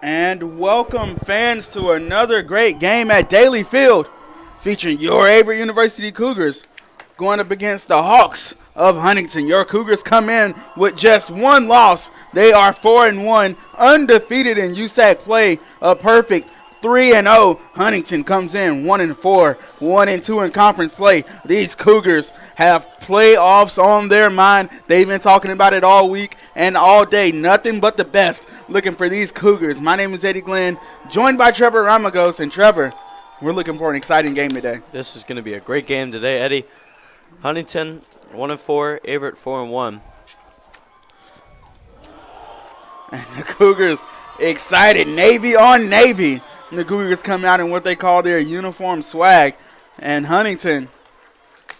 And welcome fans to another great game at Daly Field featuring your Averett University Cougars going up against the Hawks of Huntington. Your Cougars come in with just one loss. They are 4-1, undefeated in USAC play, a perfect 3-0. Huntington comes in 1-4, 1-2 in conference play. These Cougars have playoffs on their mind. They've been talking about it all week and all day. Nothing but the best looking for these Cougars. My name is Eddie Glenn, joined by Trevor Ramagos. And Trevor, we're looking for an exciting game today. This is going to be a great game today, Eddie. Huntington 1-4, Averett 4-1. And the Cougars excited, Navy on Navy. And the Cougars come out in what they call their uniform swag. And Huntington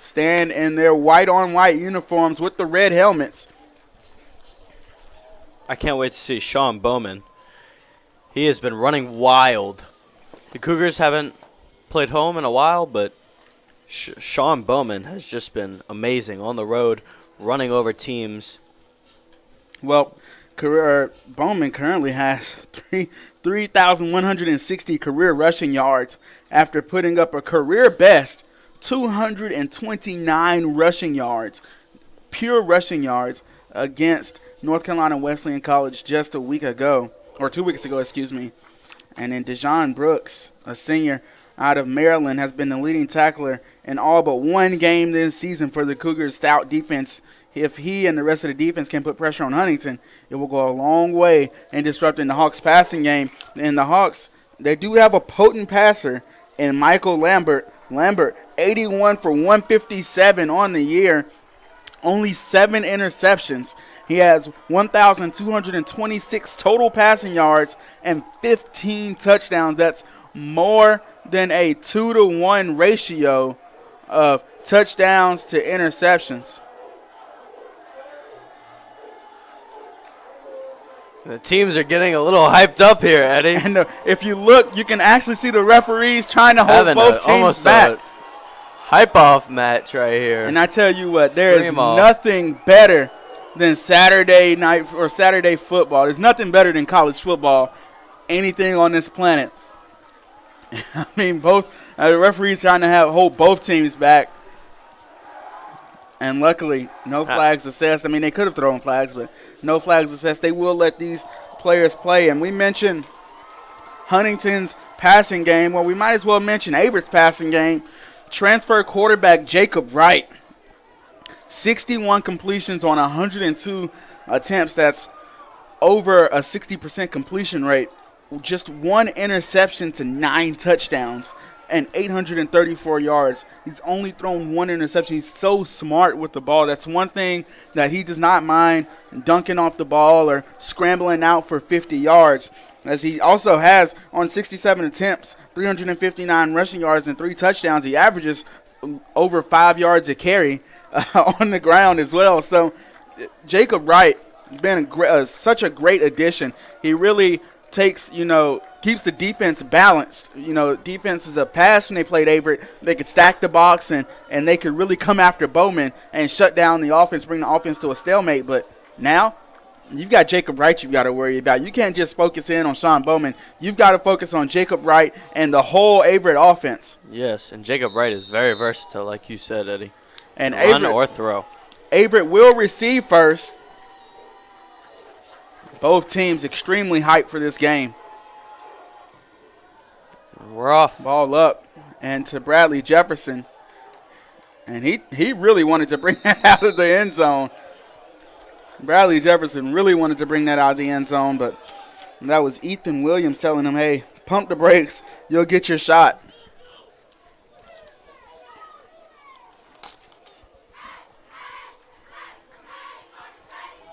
stand in their white-on-white uniforms with the red helmets. I can't wait to see Sean Bowman. He has been running wild. The Cougars haven't played home in a while, but Sean Bowman has just been amazing on the road, running over teams. Well, Bowman currently has 3,160 career rushing yards after putting up a career best 229 rushing yards, pure rushing yards, against North Carolina Wesleyan College just a week ago, or 2 weeks ago, excuse me. And then Dejon Brooks, a senior out of Maryland, has been the leading tackler in all but one game this season for the Cougars' stout defense. If he and the rest of the defense can put pressure on Huntington, it will go a long way in disrupting the Hawks' passing game. And the Hawks, they do have a potent passer in Michael Lambert. Lambert, 81 for 157 on the year, only 7 interceptions. He has 1,226 total passing yards and 15 touchdowns. That's more than a 2-to-1 ratio of touchdowns to interceptions. The teams are getting a little hyped up here, Eddie. And if you look, you can actually see the referees trying to hold both teams back. A hype-off match right here. And I tell you what, there is nothing better than Saturday night or Saturday football. There's nothing better than college football, anything on this planet. I mean, both the referees trying to hold both teams back. And luckily, no flags assessed. I mean, they could have thrown flags, but no flags assessed. They will let these players play. And we mentioned Huntington's passing game. Well, we might as well mention Averett's passing game. Transfer quarterback Jacob Wright, 61 completions on 102 attempts. That's over a 60% completion rate. Just 1 interception to 9 touchdowns and 834 yards. He's only thrown 1 interception. He's so smart with the ball. That's one thing that he does not mind, dunking off the ball or scrambling out for 50 yards. As he also has, on 67 attempts, 359 rushing yards and 3 touchdowns. He averages over 5 yards a carry on the ground as well. So Jacob Wright has been such a great addition. He really keeps the defense balanced. Defense is a pass when they played Averett. They could stack the box and they could really come after Bowman and shut down the offense, bring the offense to a stalemate. But now you've got Jacob Wright you've got to worry about. You can't just focus in on Sean Bowman. You've got to focus on Jacob Wright and the whole Averett offense. Yes, and Jacob Wright is very versatile, like you said, Eddie. And run or throw. Averett will receive first. Both teams extremely hyped for this game. We're off. Ball up and to Bradley Jefferson. And he really wanted to bring that out of the end zone. Bradley Jefferson really wanted to bring that out of the end zone, but that was Ethan Williams telling him, hey, pump the brakes, you'll get your shot.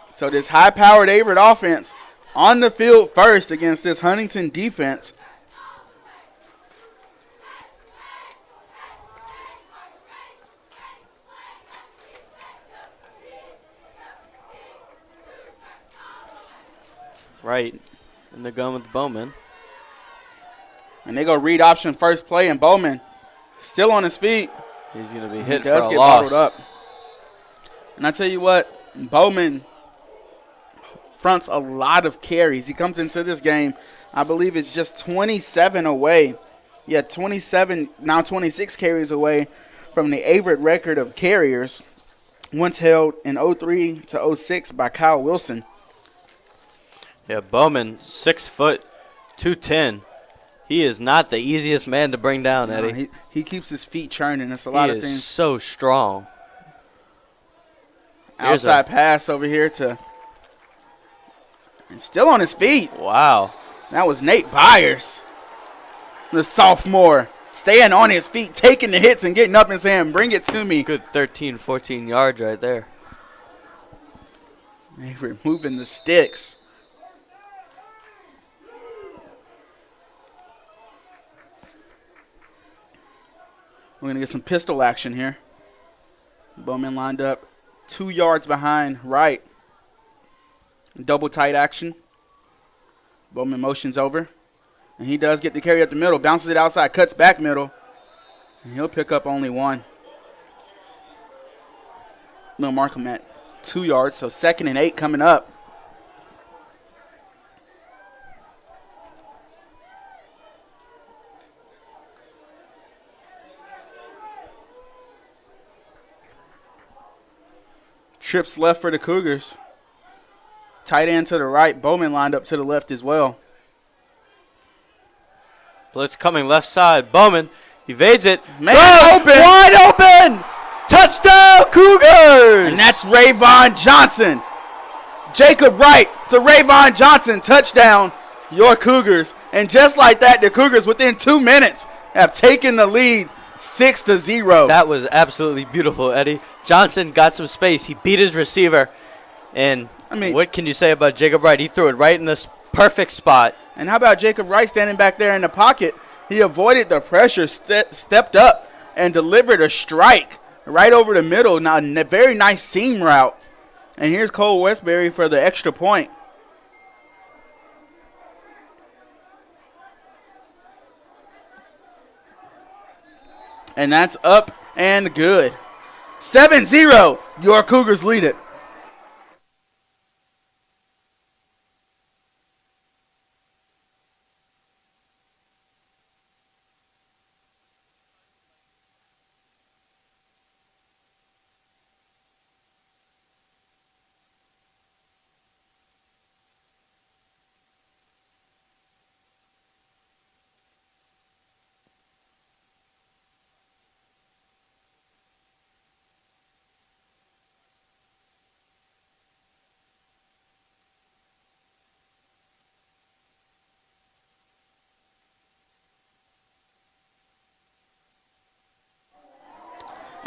So this high-powered Averett offense on the field first against this Huntington defense. Right in the gun with Bowman. And they go read option first play, and Bowman still on his feet. He's going to be hit for a get loss. Up. And I tell you what, Bowman fronts a lot of carries. He comes into this game, I believe it's just 27 away. Yeah, 27, now 26 carries away from the Averett record of carriers, once held in 03 to 06 by Kyle Wilson. Yeah, Bowman, 6 foot, 210. He is not the easiest man to bring down, Eddie. No, he keeps his feet churning. That's a lot of things. He is so strong. Outside pass over here to – and still on his feet. Wow. That was Nate Byers, the sophomore, staying on his feet, taking the hits and getting up and saying, bring it to me. Good 13, 14 yards right there. They were moving the sticks. We're going to get some pistol action here. Bowman lined up 2 yards behind right. Double tight action. Bowman motions over. And he does get the carry up the middle. Bounces it outside. Cuts back middle. And he'll pick up only 1. They'll mark him at 2 yards. So 2nd and 8 coming up. Trips left for the Cougars. Tight end to the right. Bowman lined up to the left as well. Blitz coming left side. Bowman evades it. Man open. Wide open. Touchdown, Cougars. And that's Rayvon Johnson. Jacob Wright to Rayvon Johnson. Touchdown, your Cougars. And just like that, the Cougars within 2 minutes have taken the lead 6-0. That was absolutely beautiful, Eddie. Johnson got some space. He beat his receiver. And what can you say about Jacob Wright? He threw it right in this perfect spot. And how about Jacob Wright standing back there in the pocket? He avoided the pressure, stepped up, and delivered a strike right over the middle. Now, a very nice seam route. And here's Cole Westbury for the extra point. And that's up and good. 7-0, your Cougars lead it.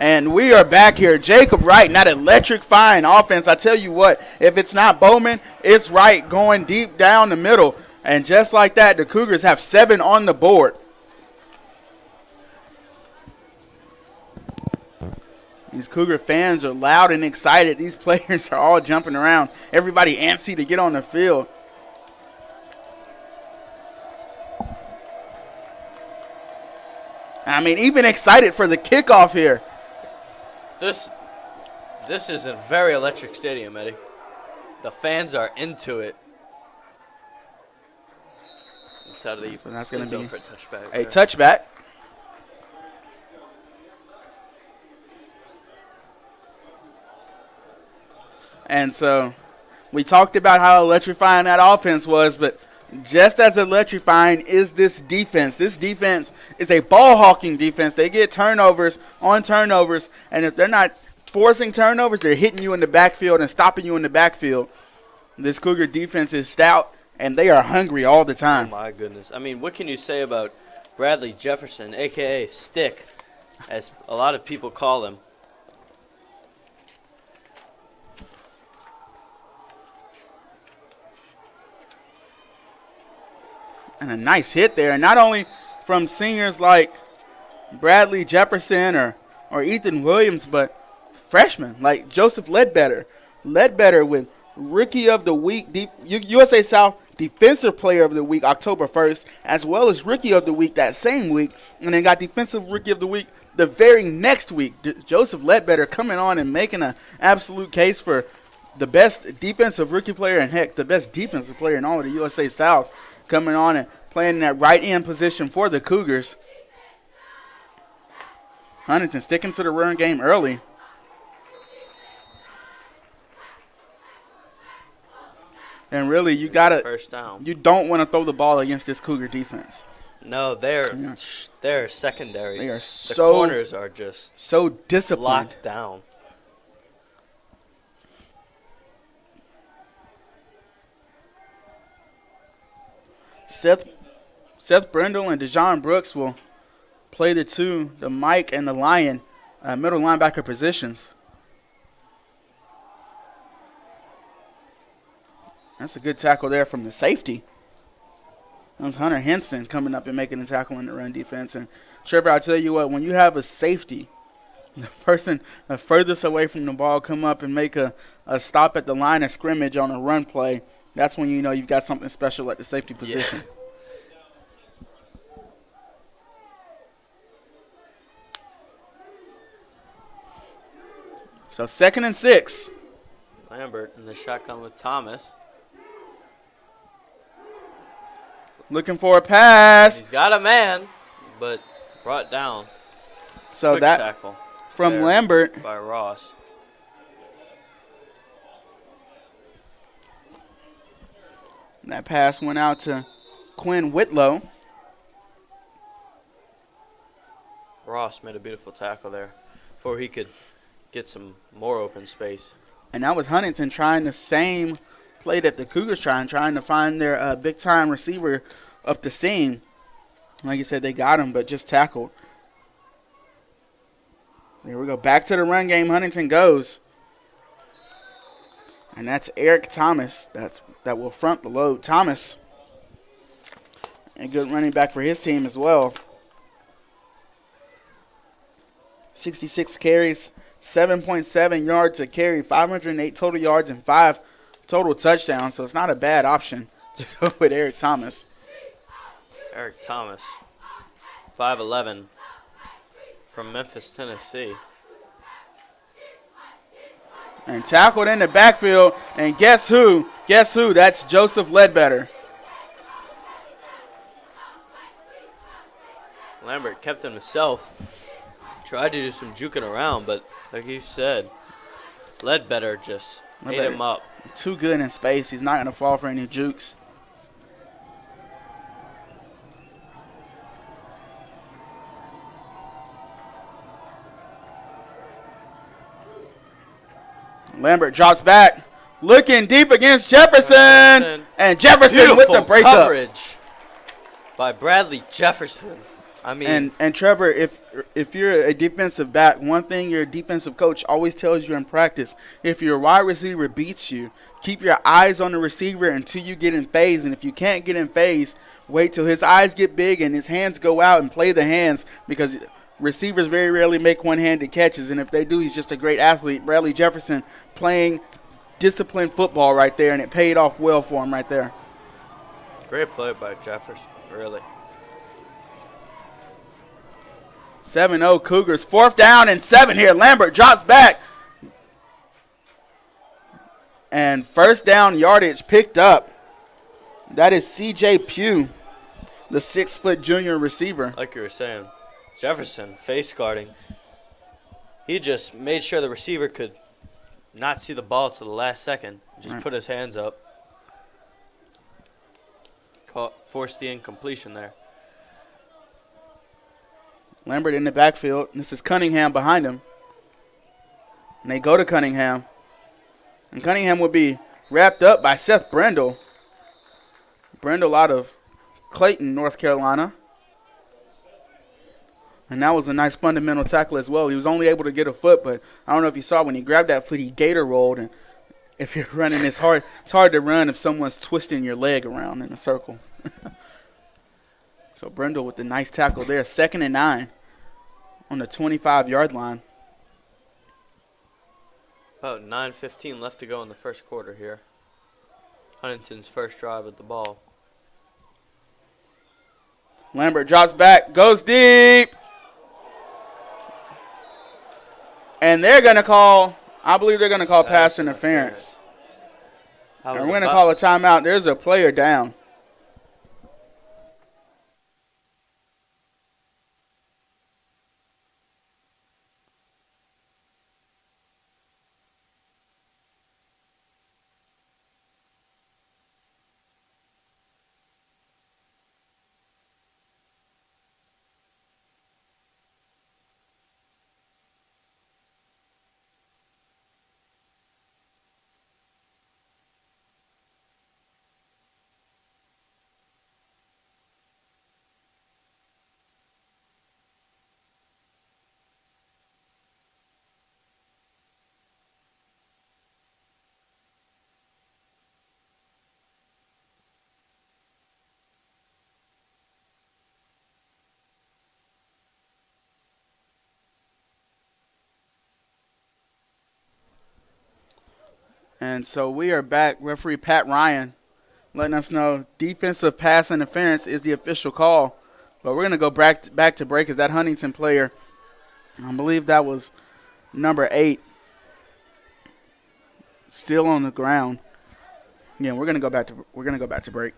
And we are back here. Jacob Wright, that electrifying offense. I tell you what, if it's not Bowman, it's Wright going deep down the middle. And just like that, the Cougars have 7 on the board. These Cougar fans are loud and excited. These players are all jumping around. Everybody antsy to get on the field. I mean, even excited for the kickoff here. This is a very electric stadium, Eddie. The fans are into it. So that's going to be for a touchback. A touchback. And so we talked about how electrifying that offense was, but just as electrifying is this defense. This defense is a ball-hawking defense. They get turnovers on turnovers, and if they're not forcing turnovers, they're hitting you in the backfield and stopping you in the backfield. This Cougar defense is stout, and they are hungry all the time. Oh, my goodness. I mean, what can you say about Bradley Jefferson, a.k.a. Stick, as a lot of people call him? And a nice hit there, and not only from seniors like Bradley Jefferson or Ethan Williams, but freshmen like Joseph Ledbetter. Ledbetter with Rookie of the Week, USA South Defensive Player of the Week October 1st, as well as Rookie of the Week that same week, and then got Defensive Rookie of the Week the very next week. Joseph Ledbetter coming on and making an absolute case for the best defensive rookie player, and heck, the best defensive player in all of the USA South, coming on and playing in that right end position for the Cougars. Huntington sticking to the run game early. And really, you gotta. First down. You don't want to throw the ball against this Cougar defense. No, they're secondary. They are the corners are just so disciplined, locked down. Seth Brindle and Dejon Brooks will play the Mike and the Lion middle linebacker positions. That's a good tackle there from the safety. That was Hunter Henson coming up and making a tackle in the run defense. And Trevor, I'll tell you what, when you have a safety, the person furthest away from the ball come up and make a stop at the line of scrimmage on a run play, that's when you know you've got something special at the safety position. Yeah. So 2nd and 6. Lambert in the shotgun with Thomas. Looking for a pass. He's got a man, but brought down. So quick that tackle from Lambert by Ross. That pass went out to Quinn Whitlow. Ross made a beautiful tackle there before he could get some more open space. And that was Huntington trying the same play that the Cougars trying to find their big-time receiver up the seam. Like you said, they got him, but just tackled. Here we go. Back to the run game. Huntington goes. And that's Eric Thomas. That will front the load. Thomas, a good running back for his team as well. 66 carries, 7.7 yards a carry, 508 total yards, and 5 total touchdowns. So it's not a bad option to go with Eric Thomas. Eric Thomas, 5'11", from Memphis, Tennessee. And tackled in the backfield. And guess who? Guess who? That's Joseph Ledbetter. Lambert kept himself. Tried to do some juking around, but like you said, Ledbetter just ate him up. Too good in space. He's not going to fall for any jukes. Lambert drops back, looking deep against Jefferson. And Jefferson with the breakup. Coverage by Bradley Jefferson. I mean, and Trevor, if you're a defensive back, one thing your defensive coach always tells you in practice, if your wide receiver beats you, keep your eyes on the receiver until you get in phase. And if you can't get in phase, wait till his eyes get big and his hands go out and play the hands, because receivers very rarely make one-handed catches. And if they do, he's just a great athlete. Bradley Jefferson playing disciplined football right there, and it paid off well for him right there. Great play by Jefferson, really. 7-0 Cougars. 4th down and 7 here. Lambert drops back. And 1st down yardage picked up. That is C.J. Pugh, the 6-foot junior receiver. Like you were saying, Jefferson face guarding. He just made sure the receiver could not see the ball to the last second. Just put his hands up. Forced the incompletion there. Lambert in the backfield. This is Cunningham behind him. And they go to Cunningham. And Cunningham will be wrapped up by Seth Brindle. Brindle out of Clayton, North Carolina. And that was a nice fundamental tackle as well. He was only able to get a foot, but I don't know if you saw when he grabbed that foot, he gator rolled. And if you're running, it's hard to run if someone's twisting your leg around in a circle. So Brindle with the nice tackle there. 2nd and 9 on the 25-yard line. About 9:15 left to go in the first quarter here. Huntington's first drive at the ball. Lambert drops back, goes deep. And they're going to call, I believe they're going to call pass interference. I And was we're going to about. call a timeout. There's a player down. And so we are back. Referee Pat Ryan letting us know defensive pass interference is the official call. But we're going to go back to break as that Huntington player, I believe that was number 8, still on the ground. Yeah, we're going to go back to break.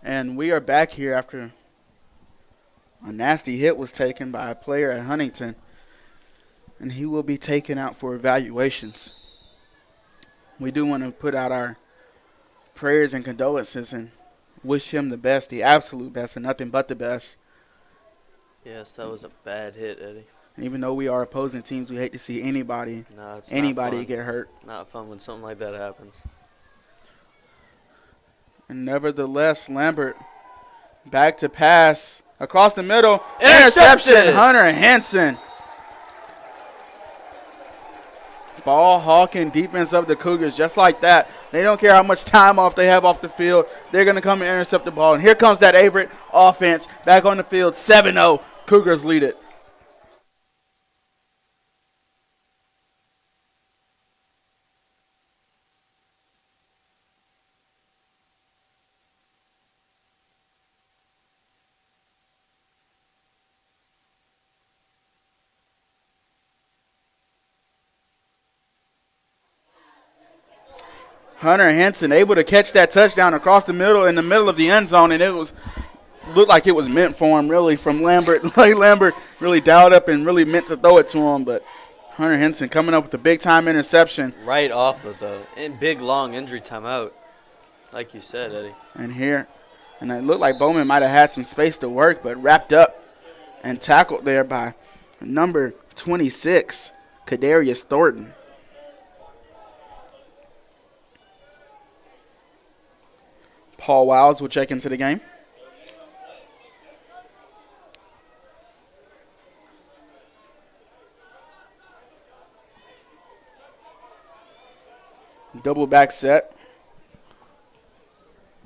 And we are back here after a nasty hit was taken by a player at Huntington. And he will be taken out for evaluations. We do want to put out our prayers and condolences and wish him the best, the absolute best, and nothing but the best. Yes, that was a bad hit, Eddie. And even though we are opposing teams, we hate to see anybody get hurt. Not fun when something like that happens. And nevertheless, Lambert back to pass across the middle. Interception, Hunter Henson. Ball hawking defense of the Cougars just like that. They don't care how much time off they have off the field. They're going to come and intercept the ball. And here comes that Averett offense back on the field. 7-0. Cougars lead it. Hunter Henson able to catch that touchdown across the middle in the middle of the end zone, and looked like it was meant for him, really, from Lambert. Like Lambert really dialed up and really meant to throw it to him, but Hunter Henson coming up with a big-time interception. Right off of the big, long injury timeout, like you said, Eddie. And it looked like Bowman might have had some space to work, but wrapped up and tackled there by number 26, Kadarius Thornton. Paul Wiles will check into the game. Double back set.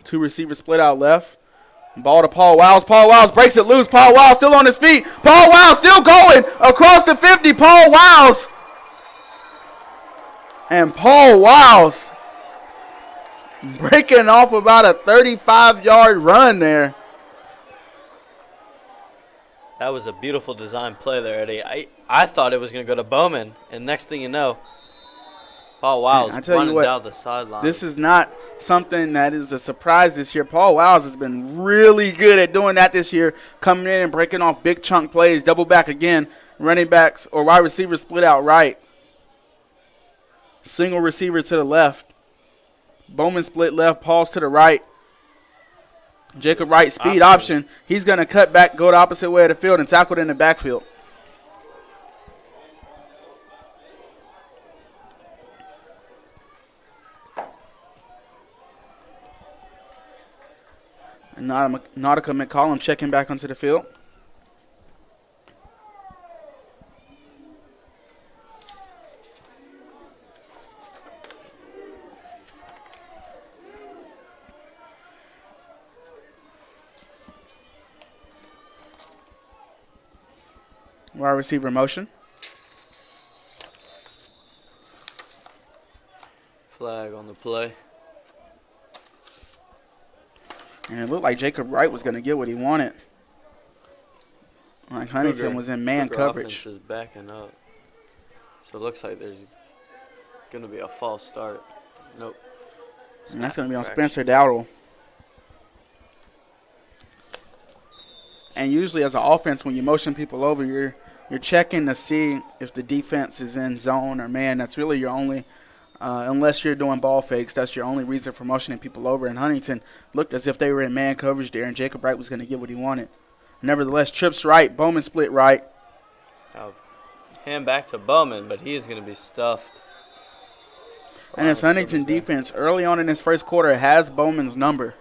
Two receivers split out left. Ball to Paul Wiles. Paul Wiles breaks it loose. Paul Wiles still on his feet. Paul Wiles still going across the 50. Paul Wiles. And Paul Wiles breaking off about a 35-yard run there. That was a beautiful design play there, Eddie. I thought it was going to go to Bowman, and next thing you know, Paul Wiles running down the sideline. This is not something that is a surprise this year. Paul Wiles has been really good at doing that this year, coming in and breaking off big chunk plays, double back again, running backs or wide receivers split out right. Single receiver to the left. Bowman split left, Paul's to the right. Jacob Wright, speed option. He's going to cut back, go the opposite way of the field, and tackle it in the backfield. And Nautica McCollum checking back onto the field. Wide receiver motion. Flag on the play. And it looked like Jacob Wright was going to get what he wanted. Like Huntington was in man coverage. Offense is backing up. So it looks like there's going to be a false start. Nope. And that's going to be on Spencer Dowdle. And usually as an offense, when you motion people over, you're checking to see if the defense is in zone or man. That's really your only, unless you're doing ball fakes, that's your only reason for motioning people over. And Huntington looked as if they were in man coverage there, and Jacob Wright was going to get what he wanted. Nevertheless, trips right, Bowman split right. I'll hand back to Bowman, but he is going to be stuffed. And this Huntington defense early on in this first quarter has Bowman's number.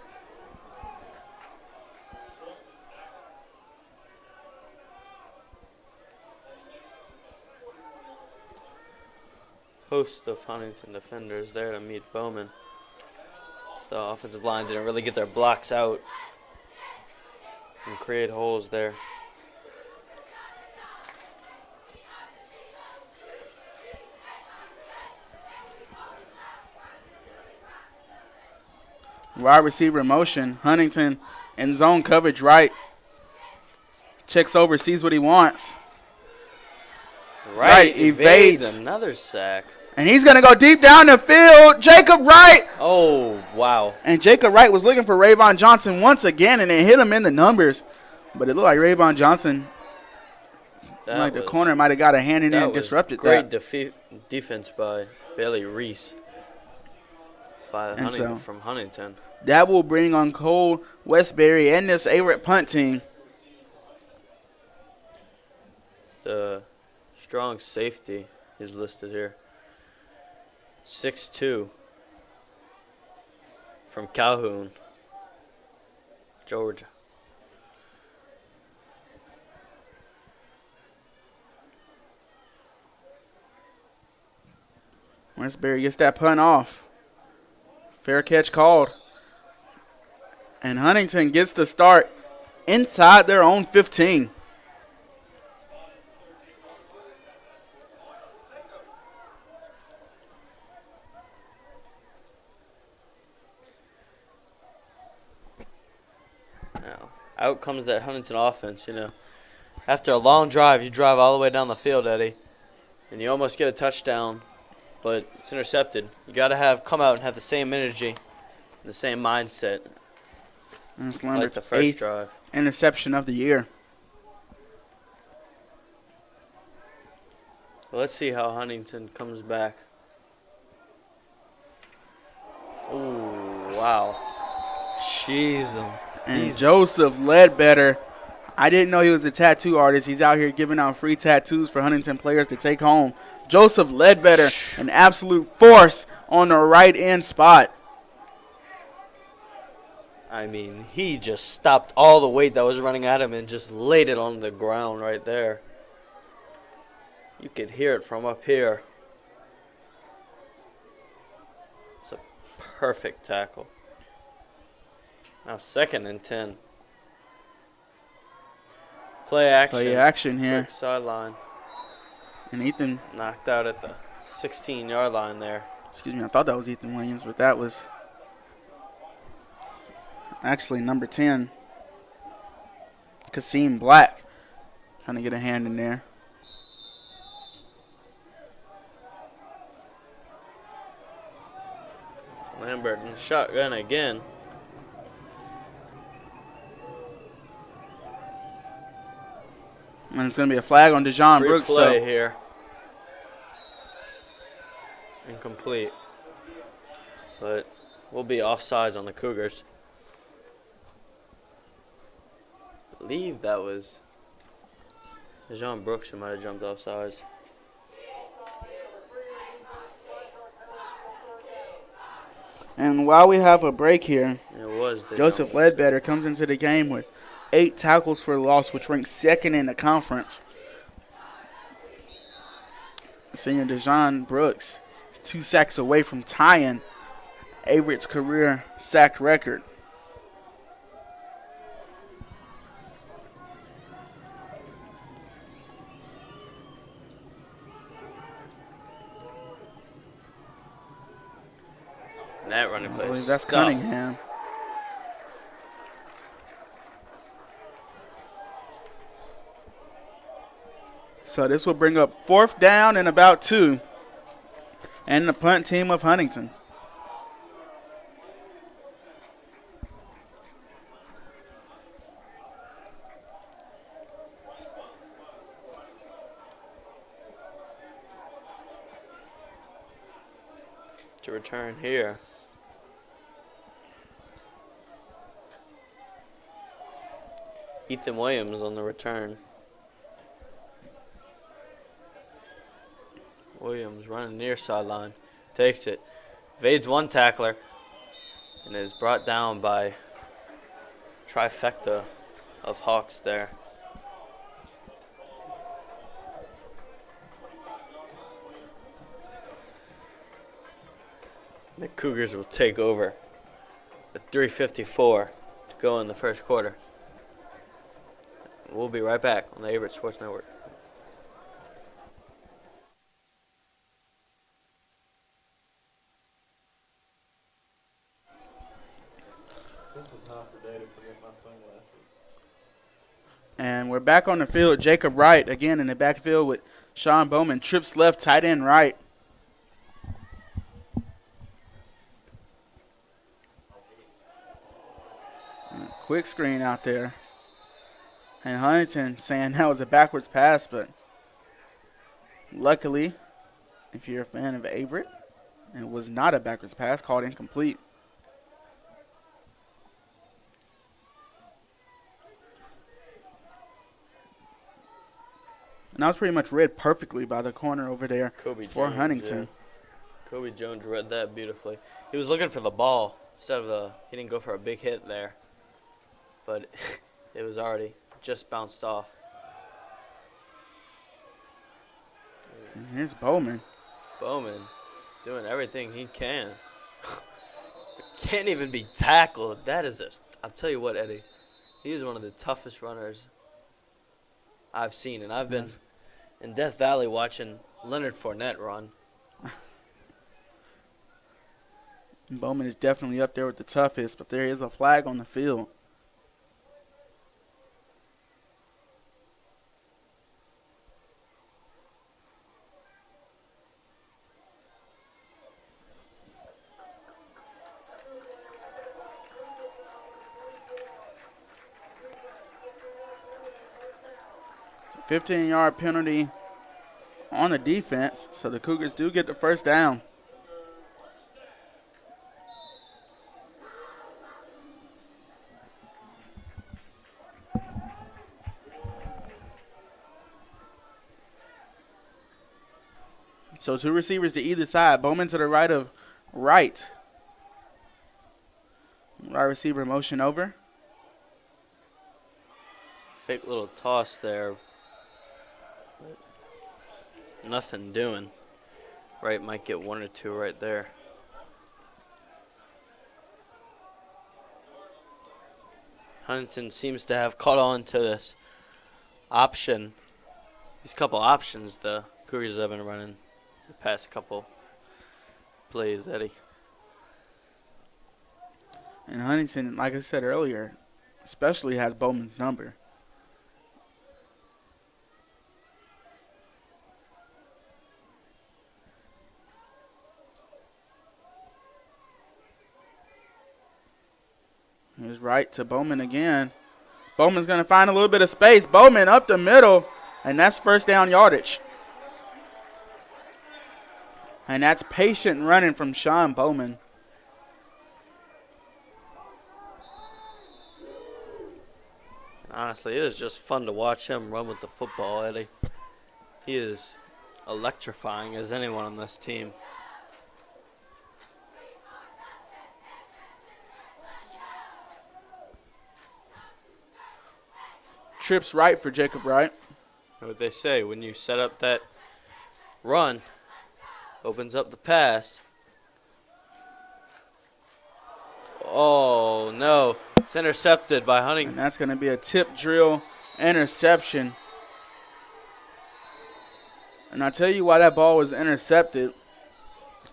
Host of Huntington defenders there to meet Bowman. The offensive line didn't really get their blocks out and create holes there. Wide receiver motion. Huntington in zone coverage right. Checks over, sees what he wants. Right, evades another sack. And he's going to go deep down the field. Jacob Wright. Oh, wow. And Jacob Wright was looking for Rayvon Johnson once again, and it hit him in the numbers. But it looked like Rayvon Johnson, the corner might have got a hand in there and disrupted that. Great defense by Bailey Reese from Huntington. That will bring on Cole Westbury and this Averett punt team. The strong safety is listed here. 6'2", from Calhoun, Georgia. Westbury gets that punt off. Fair catch called. And Huntington gets to start inside their own 15. Now, out comes that Huntington offense, After a long drive, you drive all the way down the field, Eddie, and you almost get a touchdown, but it's intercepted. You got to come out and have the same energy, the same mindset. And it's like the first drive. Interception of the year. Well, let's see how Huntington comes back. Oh, wow. Jeez. And Joseph Ledbetter, I didn't know he was a tattoo artist. He's out here giving out free tattoos for Huntington players to take home. Joseph Ledbetter, an absolute force on the right end spot. I mean, he just stopped all the weight that was running at him and just laid it on the ground right there. You could hear it from up here. It's a perfect tackle. Now 2nd and 10. Play action here. Quick sideline. And Ethan knocked out at the 16-yard line there. Excuse me, I thought that was Ethan Williams, but that was actually number 10, Kasim Black, trying to get a hand in there. Lambert in the shotgun again. And it's going to be a flag on Dejon Brooks. Free play here. Incomplete. But we'll be offsides on the Cougars. I believe that was Dejon Brooks who might have jumped offsides. And while we have a break here, it was Joseph Ledbetter comes into the game with 8 tackles for loss, which ranks 2nd in the conference. Senior Dejon Brooks is 2 sacks away from tying Averett's career sack record. That running play. That's Cunningham. So this will bring up 4th down and about 2. And the punt team of Huntington. To return here. Ethan Williams on the return. Williams running near sideline. Takes it. Evades one tackler. And is brought down by trifecta of Hawks there. The Cougars will take over at 3:54 to go in the first quarter. We'll be right back on the Averett Sports Network. This was not the day to forget my sunglasses. And we're back on the field. Jacob Wright again in the backfield with Sean Bowman. Trips left, tight end right. quick screen out there. And Huntington saying that was a backwards pass, but luckily, if you're a fan of Averett, it was not a backwards pass, called incomplete. And that was pretty much read perfectly by the corner over there for Huntington. Yeah. Kobe Jones read that beautifully. He was looking for the ball instead of he didn't go for a big hit there. But it was already just bounced off. And here's Bowman. Bowman doing everything he can. Can't even be tackled. That is I'll tell you what, Eddie. He is one of the toughest runners I've seen. And I've been in Death Valley watching Leonard Fournette run. Bowman is definitely up there with the toughest, but there is a flag on the field. It's a 15-yard penalty on the defense, so the Cougars do get the first down. So two receivers to either side. Bowman to the right of Wright. Wide receiver motion over. Fake little toss there. Nothing doing. Wright might get one or two right there. Huntington seems to have caught on to this option. These couple options the Cougars have been running the past couple plays, Eddie. And Huntington, like I said earlier, especially has Bowman's number. Here's Wright to Bowman again. Bowman's going to find a little bit of space. Bowman up the middle, and that's first down yardage. And that's patient running from Sean Bowman. Honestly, it is just fun to watch him run with the football, Eddie. He is electrifying as anyone on this team. Trips right for Jacob Wright. What they say, when you set up that run, opens up the pass. Oh, no. It's intercepted by Huntington. And that's going to be a tip drill interception. And I'll tell you why that ball was intercepted.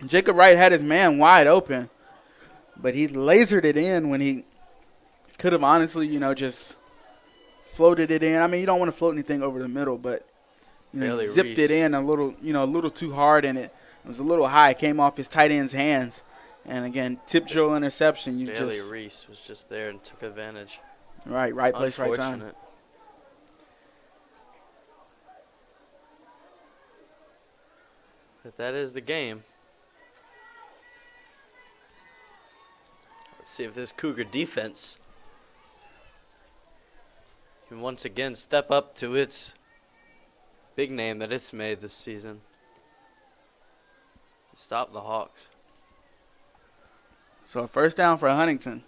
Jacob Wright had his man wide open, but he lasered it in when he could have honestly, just floated it in. I mean, you don't want to float anything over the middle, but zipped it in a little too hard, and it was a little high. It came off his tight end's hands. And again, tip drill interception. Bailey Reese was just there and took advantage. Right place, right time. But that is the game. Let's see if this Cougar defense can once again step up to its big name that it's made this season. Stop the Hawks. So a first down for Huntington.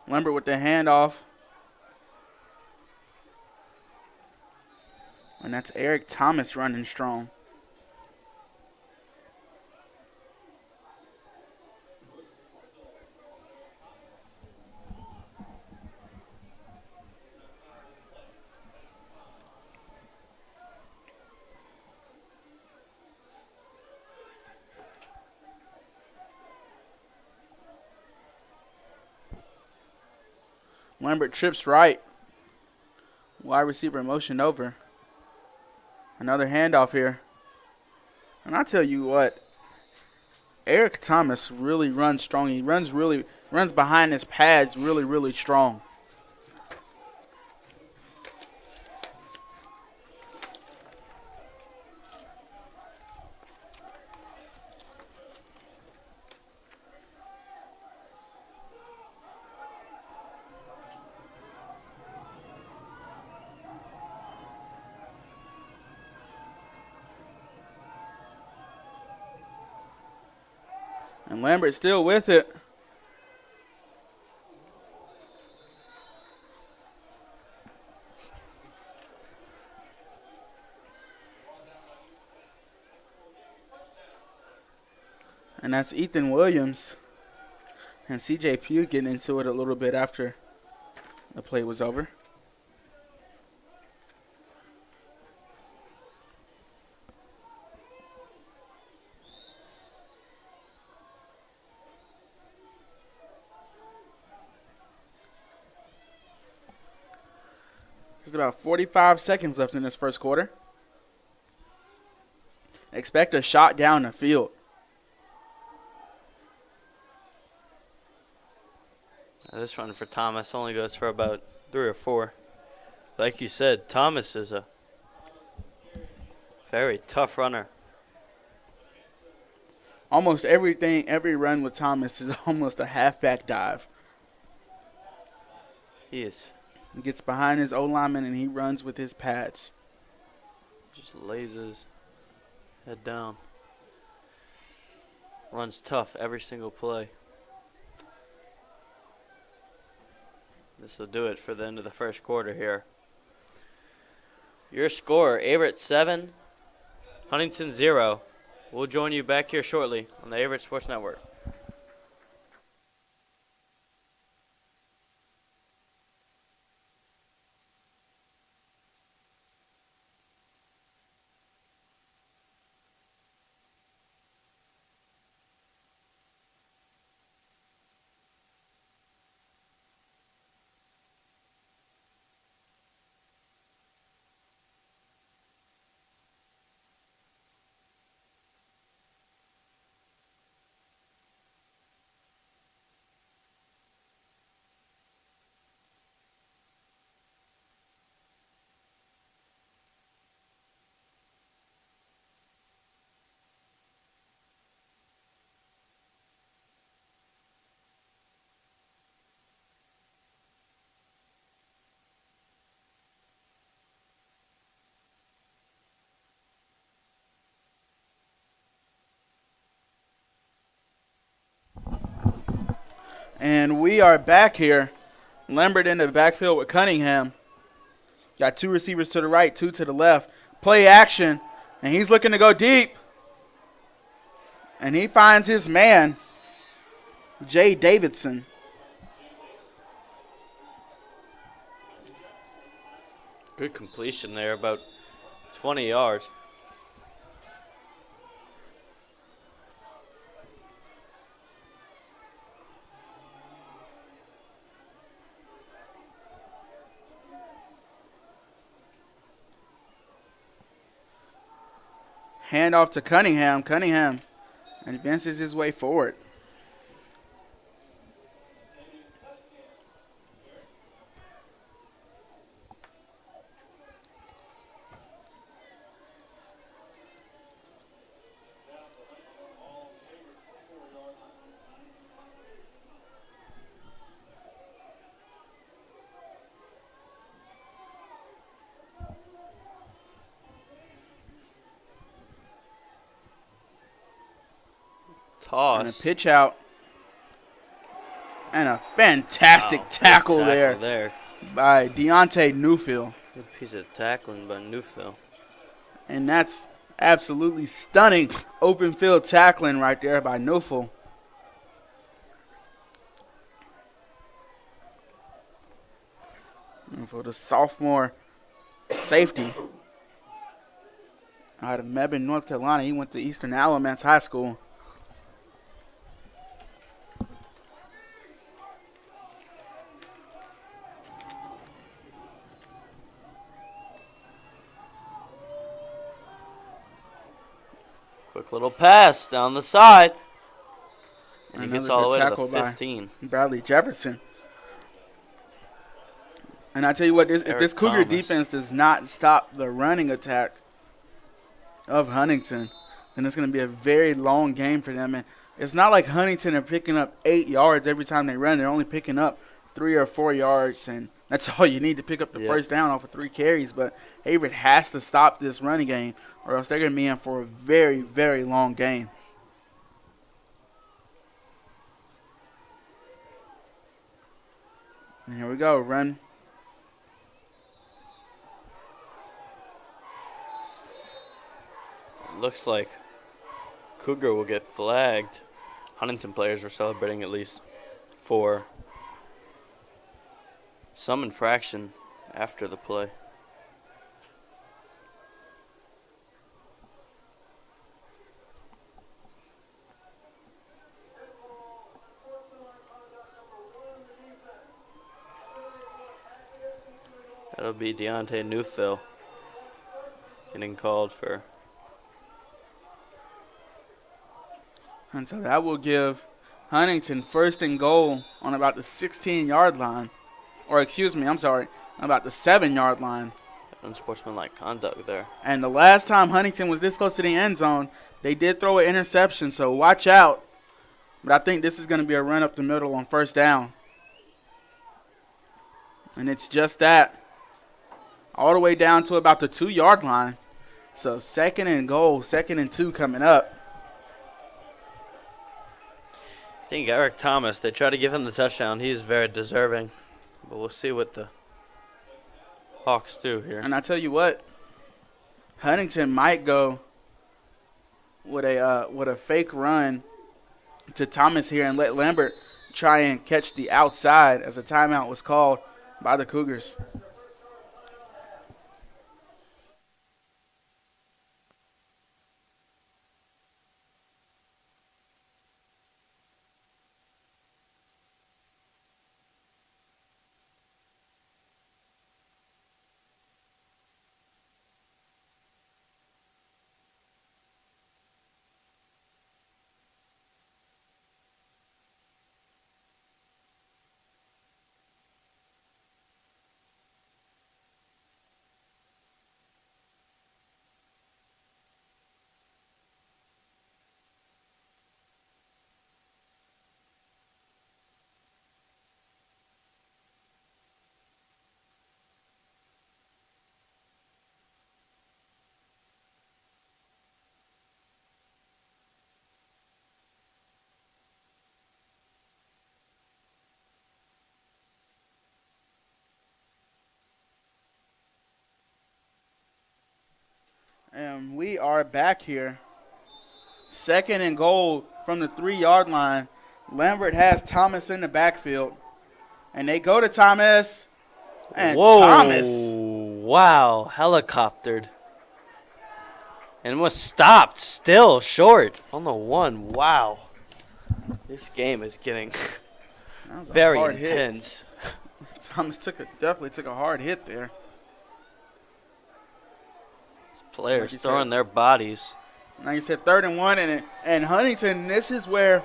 Lambert with the handoff. And that's Eric Thomas running strong. Lambert trips right. Wide receiver motion over. Another handoff here. And I tell you what, Eric Thomas really runs strong. He runs behind his pads really, really strong. And Lambert still with it. And that's Ethan Williams and CJ Pugh getting into it a little bit after the play was over. Just about 45 seconds left in this first quarter. Expect a shot down the field. This run for Thomas only goes for about 3 or 4. Like you said, Thomas is a very tough runner. Almost every run with Thomas is almost a halfback dive. He is. He gets behind his O-lineman and he runs with his pads. Just lays his head down. Runs tough every single play. This will do it for the end of the first quarter here. Your score, Averett 7, Huntington 0. We'll join you back here shortly on the Averett Sports Network. And we are back here. Lambert in the backfield with Cunningham. Got 2 receivers to the right, 2 to the left. Play action, and he's looking to go deep. And he finds his man, Jay Davidson. Good completion there, about 20 yards. Hand off to Cunningham. Cunningham advances his way forward. Toss. And a pitch out. And a fantastic tackle there by Deontay Newfield. Good piece of tackling by Newfield. And that's absolutely stunning open field tackling right there by Newfield. And for the sophomore safety out of Mebane, North Carolina, he went to Eastern Alamance High School. Quick little pass down the side. And he Another gets all the good way to tackle the by 15. Bradley Jefferson. And I tell you what, if this Cougar Thomas. defense does not stop the running attack of Huntington, then it's going to be a very long game for them. And it's not like Huntington are picking up 8 yards every time they run. They're only picking up 3 or 4 yards, and that's all you need to pick up the first down off of 3 carries. But Averett has to stop this running game, or else they're going to be in for a very, very long game. And here we go, run. Looks like Cougar will get flagged. Huntington players were celebrating at least for some infraction after the play. That'll be Deontay Newfill getting called for. And so that will give Huntington first and goal on about the 16-yard line. Or excuse me, I'm sorry, about the 7-yard line. Unsportsmanlike conduct there. And the last time Huntington was this close to the end zone, they did throw an interception, so watch out. But I think this is going to be a run up the middle on first down. And it's just that. All the way down to about the 2-yard line. So second and goal, 2nd and 2 coming up. I think Eric Thomas, they try to give him the touchdown. He's very deserving. But we'll see what the Hawks do here. And I tell you what, Huntington might go with a fake run to Thomas here and let Lambert try and catch the outside as a timeout was called by the Cougars. And we are back here. 2nd and goal from the 3-yard line. Lambert has Thomas in the backfield. And they go to Thomas. And Whoa. Thomas. Wow. Helicoptered. And was stopped. Still short on the 1. Wow. This game is getting very intense. Thomas definitely took a hard hit there. Players like throwing their bodies. Now you said 3rd and 1, and Huntington. This is where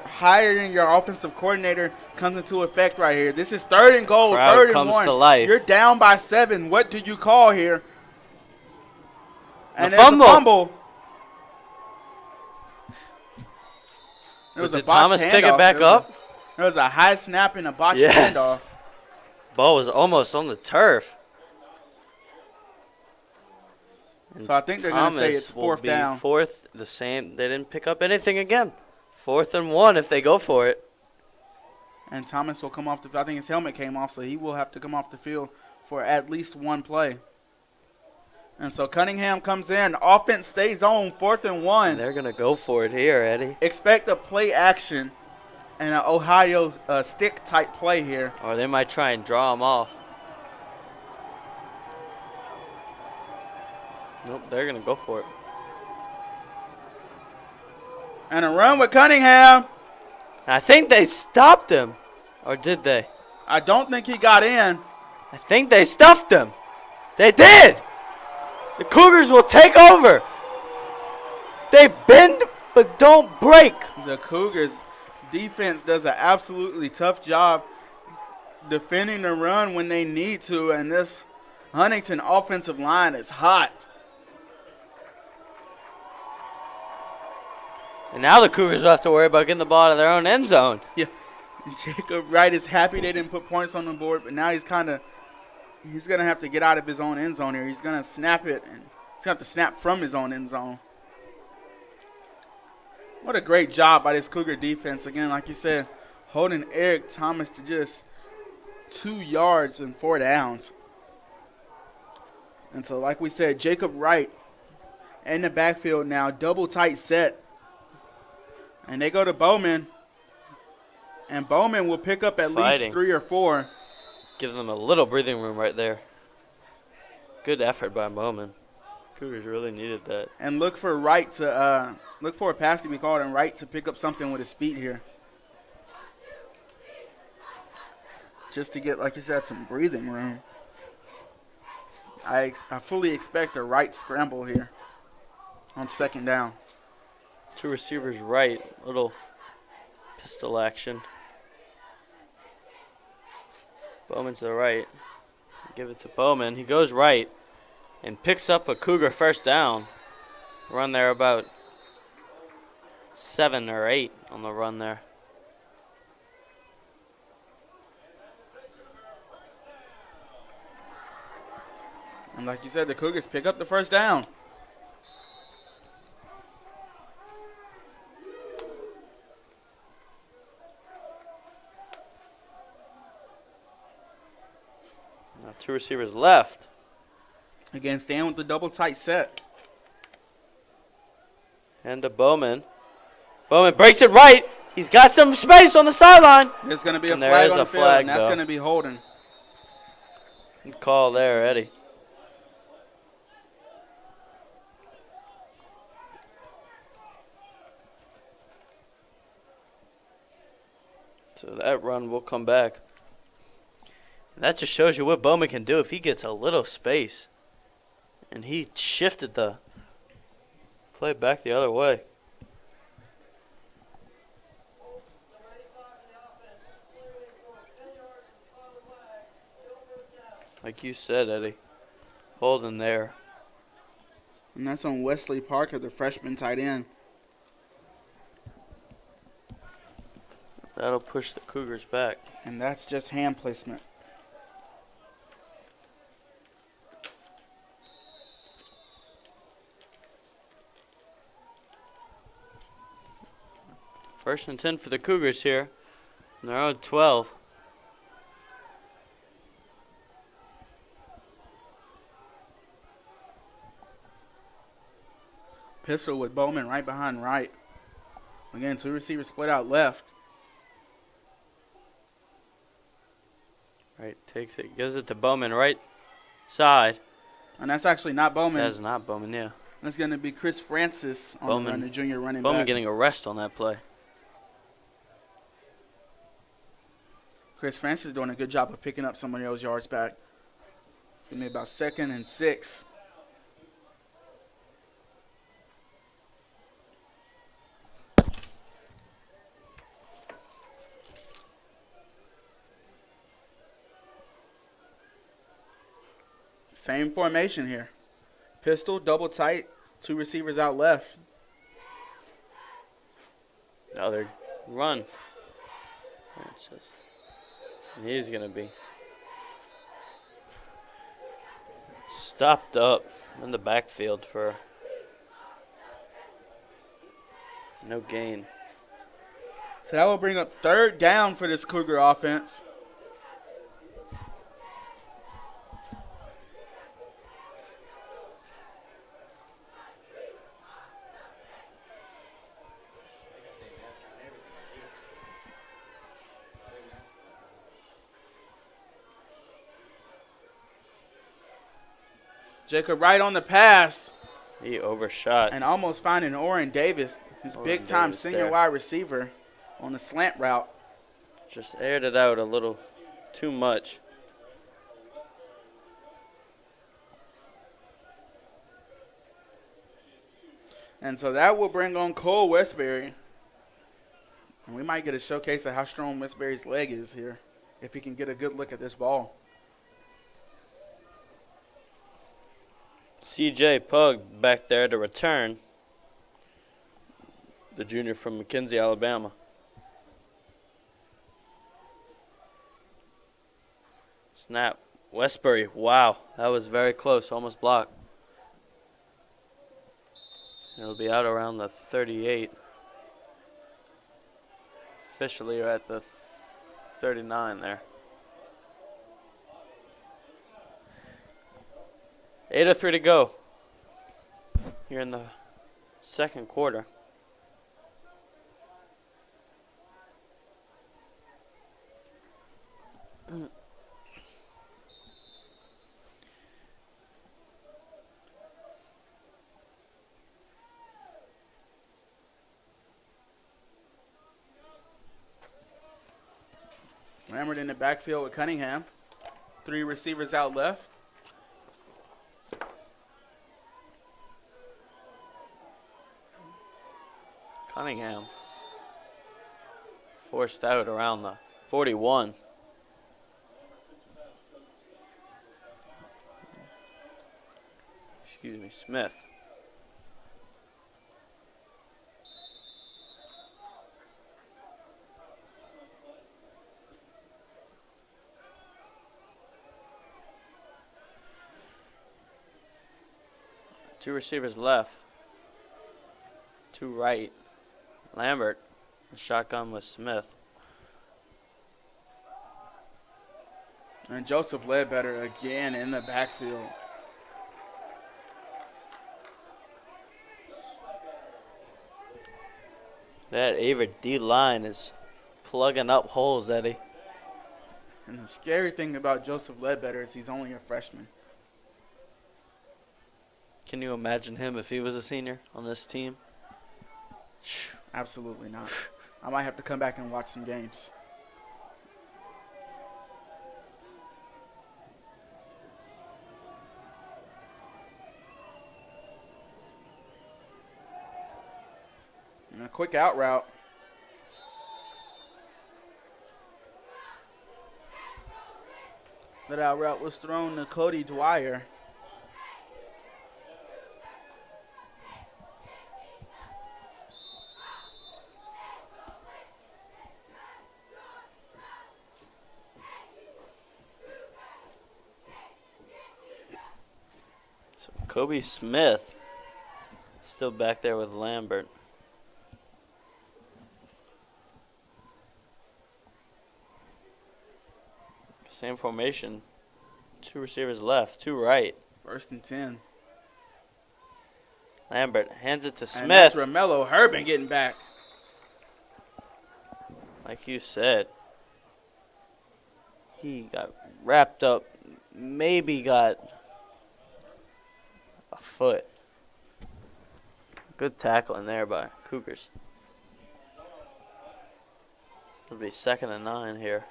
hiring your offensive coordinator comes into effect right here. This is 3rd and goal, Crowd 3rd and comes 1. To life. You're down by 7. What do you call here? And the there's a fumble. Did Thomas pick it back up? There was a high snap and a botched handoff. Ball was almost on the turf. So I think they're going to say it's 4th down. 4th, the same. They didn't pick up anything again. 4th and 1 if they go for it. And Thomas will come off the field. I think his helmet came off, so he will have to come off the field for at least one play. And so Cunningham comes in. Offense stays on 4th and 1. And they're going to go for it here, Eddie. Expect a play action and an Ohio stick-type play here. Or they might try and draw them off. Nope, they're going to go for it. And a run with Cunningham. I think they stopped him. Or did they? I don't think he got in. I think they stuffed him. They did. The Cougars will take over. They bend but don't break. The Cougars defense does an absolutely tough job defending the run when they need to, and this Huntington offensive line is hot. And now the Cougars will have to worry about getting the ball out of their own end zone. Yeah, Jacob Wright is happy they didn't put points on the board, but now he's going to have to get out of his own end zone here. He's going to snap it, and he's going to have to snap from his own end zone. What a great job by this Cougar defense. Again, like you said, holding Eric Thomas to just 2 yards and 4 downs. And so, like we said, Jacob Wright in the backfield now, double tight set. And they go to Bowman. And Bowman will pick up at least 3 or 4. Give them a little breathing room right there. Good effort by Bowman. Cougars really needed that. And look for Wright to look for a pass to be called and Wright to pick up something with his feet here. Just to get, like you said, some breathing room. I fully expect a Wright scramble here on 2nd down. 2 receivers right, little pistol action. Bowman to the right. Give it to Bowman. He goes right and picks up a Cougar 1st down. Run there about 7 or 8 on the run there. And like you said, the Cougars pick up the 1st down. Now 2 receivers left. Again, staying with the double tight set. And to Bowman. Bowman breaks it right. He's got some space on the sideline. There's going to be a And flag there is on a the field, flag, and that's though. going to be holding. Good call there, Eddie. So that run will come back. And that just shows you what Bowman can do if he gets a little space. And he shifted the play back the other way. Like you said, Eddie. Holding there. And that's on Wesley Parker, the freshman tight end. That'll push the Cougars back. And that's just hand placement. First and 10 for the Cougars here. And they're on 12. Pistol with Bowman right behind Wright. Again, 2 receivers split out left. Right, takes it, gives it to Bowman right side. And that's actually not Bowman. That's not Bowman, yeah. That's going to be Chris Francis on Bowman, the run, the junior running Bowman back. getting a rest on that play. Chris Francis doing a good job of picking up some of those yards back. It's going to be about 2nd and 6. Same formation here. Pistol, double tight, 2 receivers out left. Another run. And he's going to be stopped up in the backfield for no gain. So that will bring up 3rd down for this Cougar offense. Jacob Wright on the pass. He overshot. And almost finding Oren Davis, his big-time senior there. wide receiver, on the slant route. Just aired it out a little too much. And so that will bring on Cole Westbury. And we might get a showcase of how strong Westbury's leg is here if he can get a good look at this ball. C.J. Pug back there to return. The junior from McKenzie, Alabama. Snap. Westbury. Wow, that was very close. Almost blocked. It'll be out around the 38. Officially are at the 39 there. 8:03 to go here in the second quarter. Lambert in the backfield with Cunningham. 3 receivers out left. Cunningham forced out around the 41. Excuse me, Smith. Two receivers left. 2 right. Lambert, shotgun with Smith. And Joseph Ledbetter again in the backfield. That Averett D line is plugging up holes, Eddie. And the scary thing about Joseph Ledbetter is he's only a freshman. Can you imagine him if he was a senior on this team? Absolutely not. I might have to come back and watch some games. And a quick out route. That out route was thrown to Cody Dwyer. Kobe Smith still back there with Lambert. Same formation. 2 receivers left, 2 right. 1st and 10. Lambert hands it to Smith. And that's Romello Herbin getting back. Like you said, he got wrapped up, maybe got a foot. Good tackling there by Cougars. It'll be 2nd and 9 here.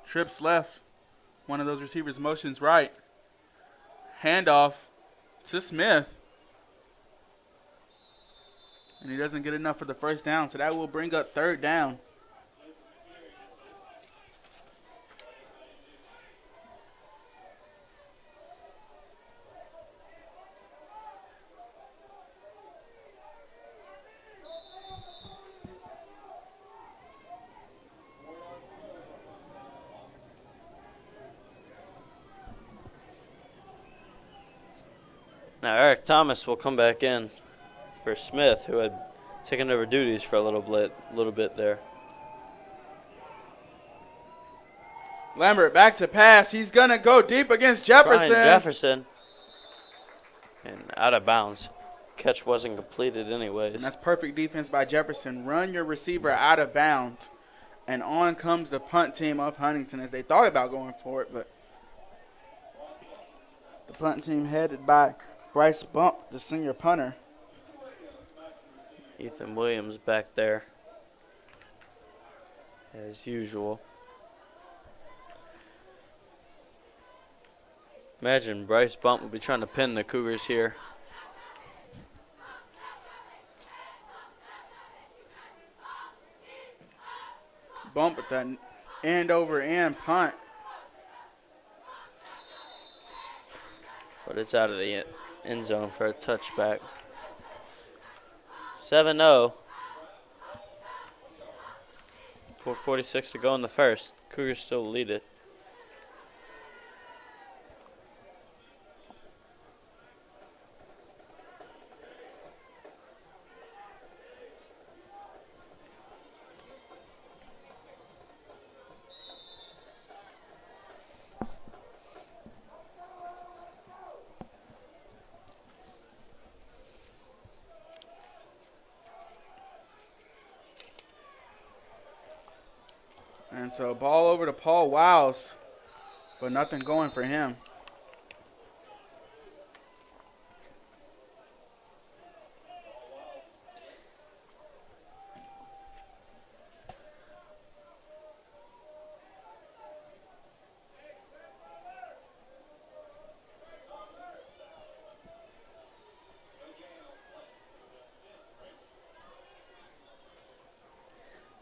Trips left. One of those receivers motions right. Handoff to Smith. And he doesn't get enough for the first down, so that will bring up 3rd down. Now Eric Thomas will come back in for Smith, who had taken over duties for a little bit there. Lambert back to pass. He's going to go deep against Jefferson. Brian Jefferson. And out of bounds. Catch wasn't completed anyways. And that's perfect defense by Jefferson. Run your receiver out of bounds. And on comes the punt team of Huntington as they thought about going for it, but the punt team headed by Bryce Bump, the senior punter. Ethan Williams back there, as usual. Imagine Bryce Bump will be trying to pin the Cougars here. Bump with that end over end punt. But it's out of the end zone for a touchback. 7-0. 4:46 to go in the first. Cougars still lead it. And so ball over to Paul Wiles, but nothing going for him.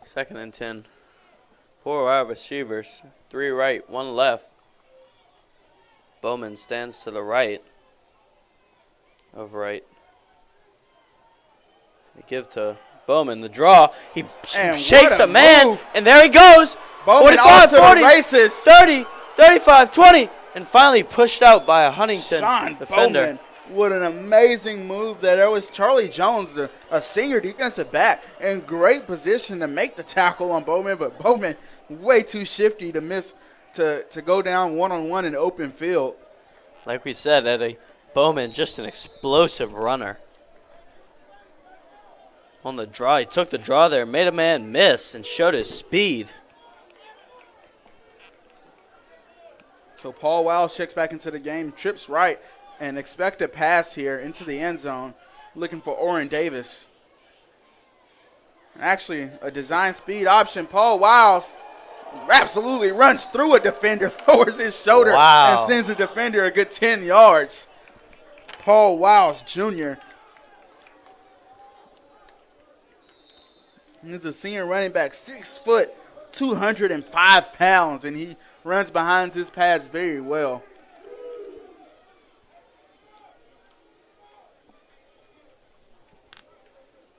Second and 10. 4 wide receivers, 3 right, 1 left. Bowman stands to the right of right. They give to Bowman the draw. He shakes a man, move. And there he goes. Bowman 45, 40, races. 30, 35, 20, and finally pushed out by a Huntington defender. Bowman, what an amazing move there. There was Charlie Jones, a senior defensive back, in great position to make the tackle on Bowman, but Bowman way too shifty to miss to go down one-on-one in open field. Like we said, Eddie, Bowman just an explosive runner. On the draw, he took the draw there, made a man miss, and showed his speed. So Paul Wiles checks back into the game, trips right, and expected pass here into the end zone, looking for Oren Davis. Actually, a design speed option. Paul Wiles absolutely runs through a defender, lowers his shoulder, and sends the defender a good 10 yards. Paul Wiles Jr. He's a senior running back, 6 foot, 205 pounds, and he runs behind his pads very well.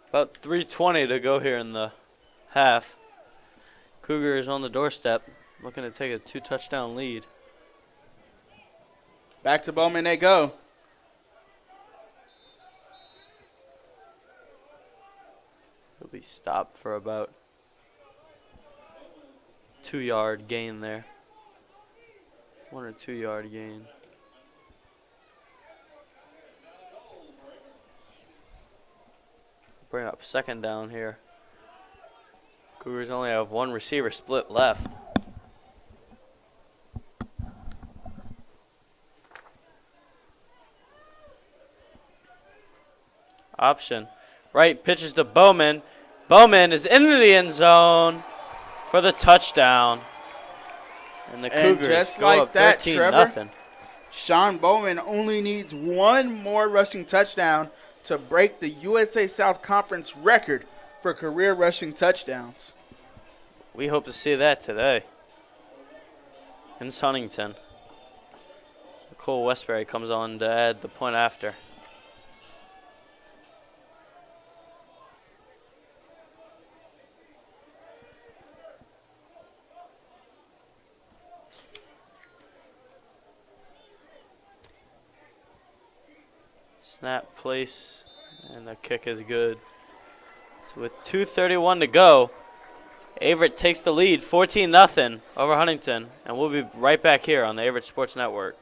About 3:20 to go here in the half. Cougars on the doorstep, looking to take a 2-touchdown lead. Back to Bowman they go. He'll be stopped for about 2-yard gain there. 1 or 2 yard gain. Bring up second down here. Cougars only have 1 receiver split left. Option. Right, pitches to Bowman. Bowman is into the end zone for the touchdown. And the Cougars just go like up that, 13-0. Sean Bowman only needs 1 more rushing touchdown to break the USA South Conference record for career rushing touchdowns. We hope to see that today. In Huntington. Cole Westbury comes on to add the point after. Snap, place, and the kick is good. So with 2:31 to go, Averett takes the lead, 14-0 over Huntington, and we'll be right back here on the Averett Sports Network.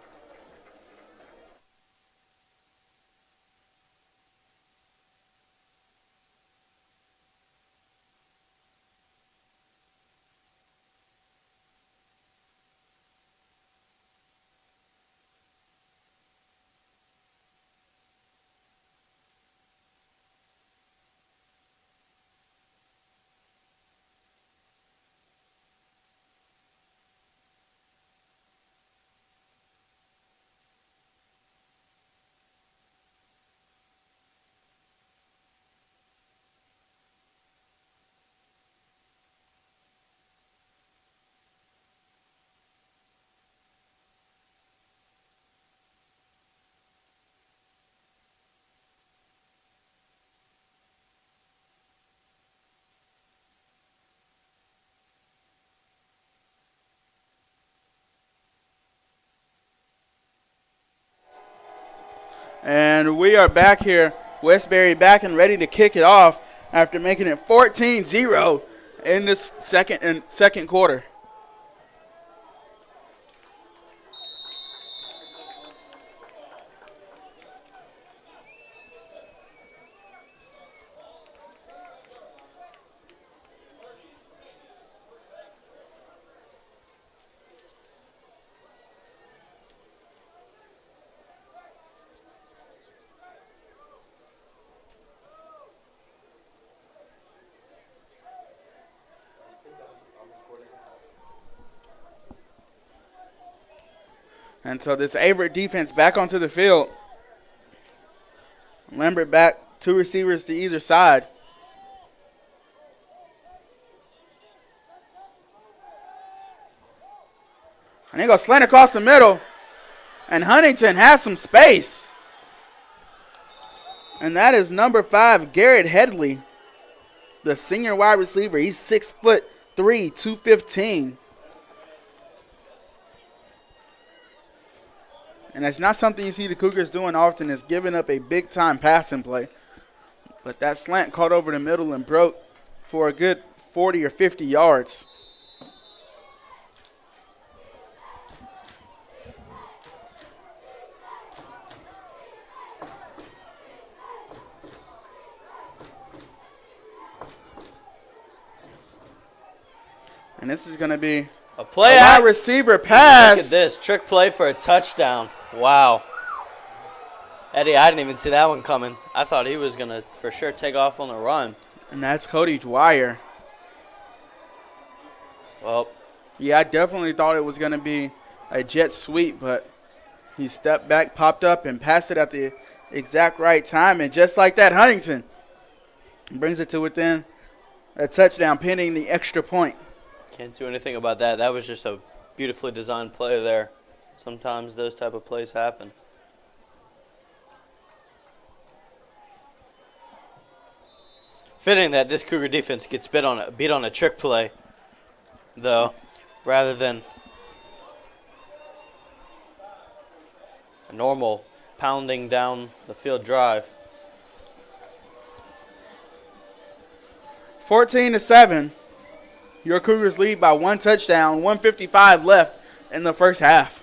And we are back here. Westbury back and ready to kick it off after making it 14-0 in this second quarter. And so this Averett defense back onto the field. Lambert back, 2 receivers to either side. And they go slant across the middle. And Huntington has some space. And that is number 5, Garrett Headley, the senior wide receiver. He's 6'3", 215. And that's not something you see the Cougars doing often, is giving up a big-time passing play. But that slant caught over the middle and broke for a good 40 or 50 yards. And this is going to be a play wide receiver pass. Look at this. Trick play for a touchdown. Wow. Eddie, I didn't even see that one coming. I thought he was going to for sure take off on the run. And that's Cody Dwyer. Well. Yeah, I definitely thought it was going to be a jet sweep, but he stepped back, popped up, and passed it at the exact right time. And just like that, Huntington brings it to within a touchdown, pending the extra point. Can't do anything about that. That was just a beautifully designed play there. Sometimes those type of plays happen. Fitting that this Cougar defense gets beat on a trick play, though, rather than a normal pounding down the field drive. 14-7. Your Cougars lead by 1 touchdown, 1:55 left in the first half.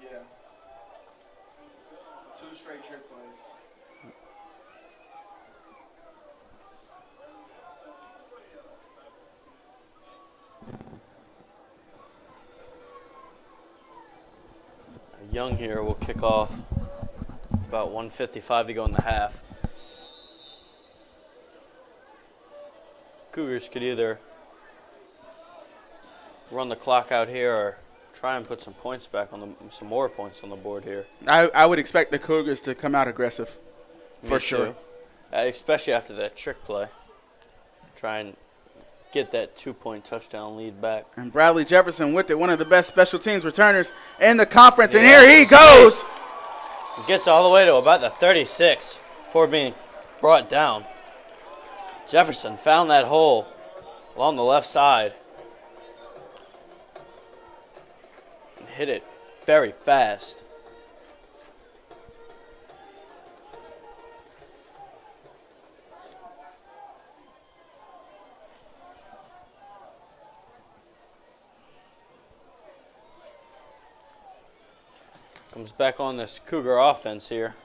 Yeah. 2 straight trick plays. Young here will kick off. About 1:55 to go in the half. Cougars could either run the clock out here or try and put some points back on some more points on the board here. I would expect the Cougars to come out aggressive, for sure. Especially after that trick play. Try and get that 2-point touchdown lead back. And Bradley Jefferson with it, one of the best special teams returners in the conference. And here he goes. Gets all the way to about the 36 before being brought down. Jefferson found that hole along the left side and hit it very fast. Comes back on this Cougar offense here.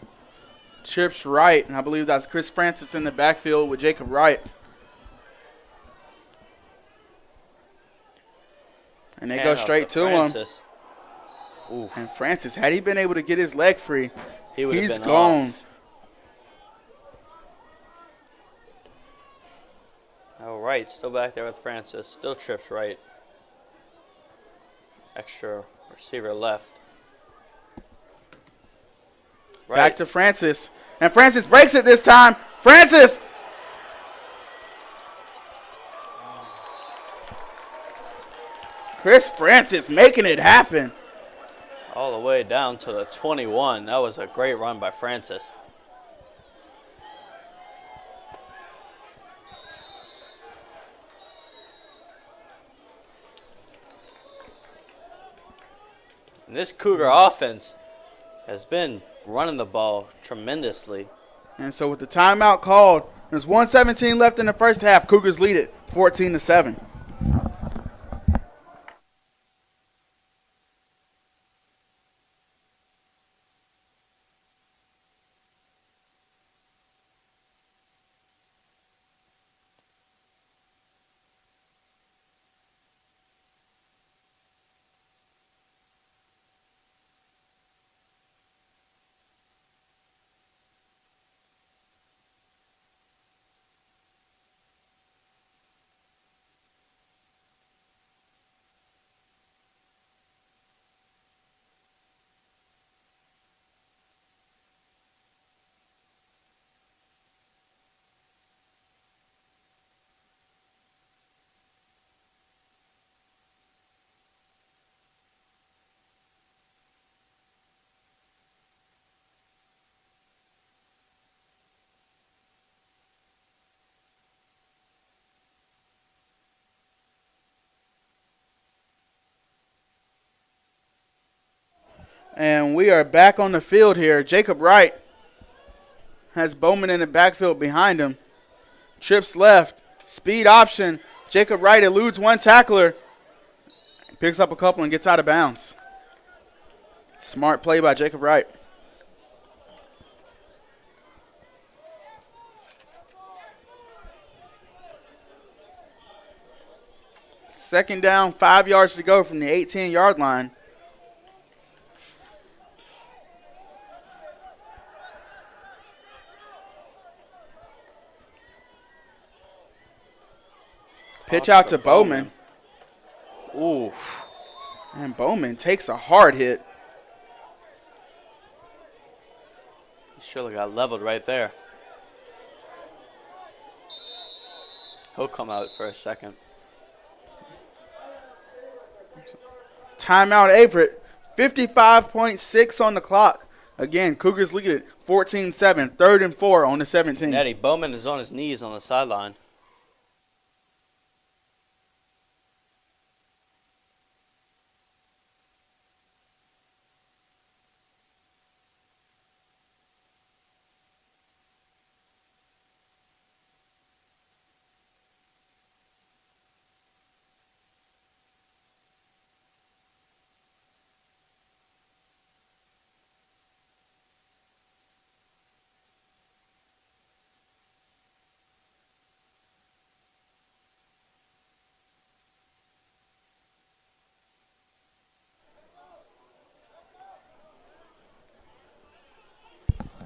Trips right, and I believe that's Chris Francis in the backfield with Jacob Wright. And they go straight to Francis. Him. Oof. And Francis, had he been able to get his leg free, he's gone. Off. All right, still back there with Francis. Still trips right. Extra receiver left. Right. Back to Francis. And Francis breaks it this time. Francis! Chris Francis making it happen. All the way down to the 21. That was a great run by Francis. And this Cougar offense has been running the ball tremendously. And so with the timeout called, there's 1:17 left in the first half. Cougars lead it 14-7. And we are back on the field here. Jacob Wright has Bowman in the backfield behind him. Trips left. Speed option. Jacob Wright eludes one tackler. Picks up a couple and gets out of bounds. Smart play by Jacob Wright. Second down, 5 yards to go from the 18-yard line. Pitch out to Bowman. Ooh. And Bowman takes a hard hit. He surely got leveled right there. He'll come out for a second. Timeout Averett. 55.6 on the clock. Again, Cougars lead it 14-7. 3rd and 4 on the 17. Eddie Bowman is on his knees on the sideline.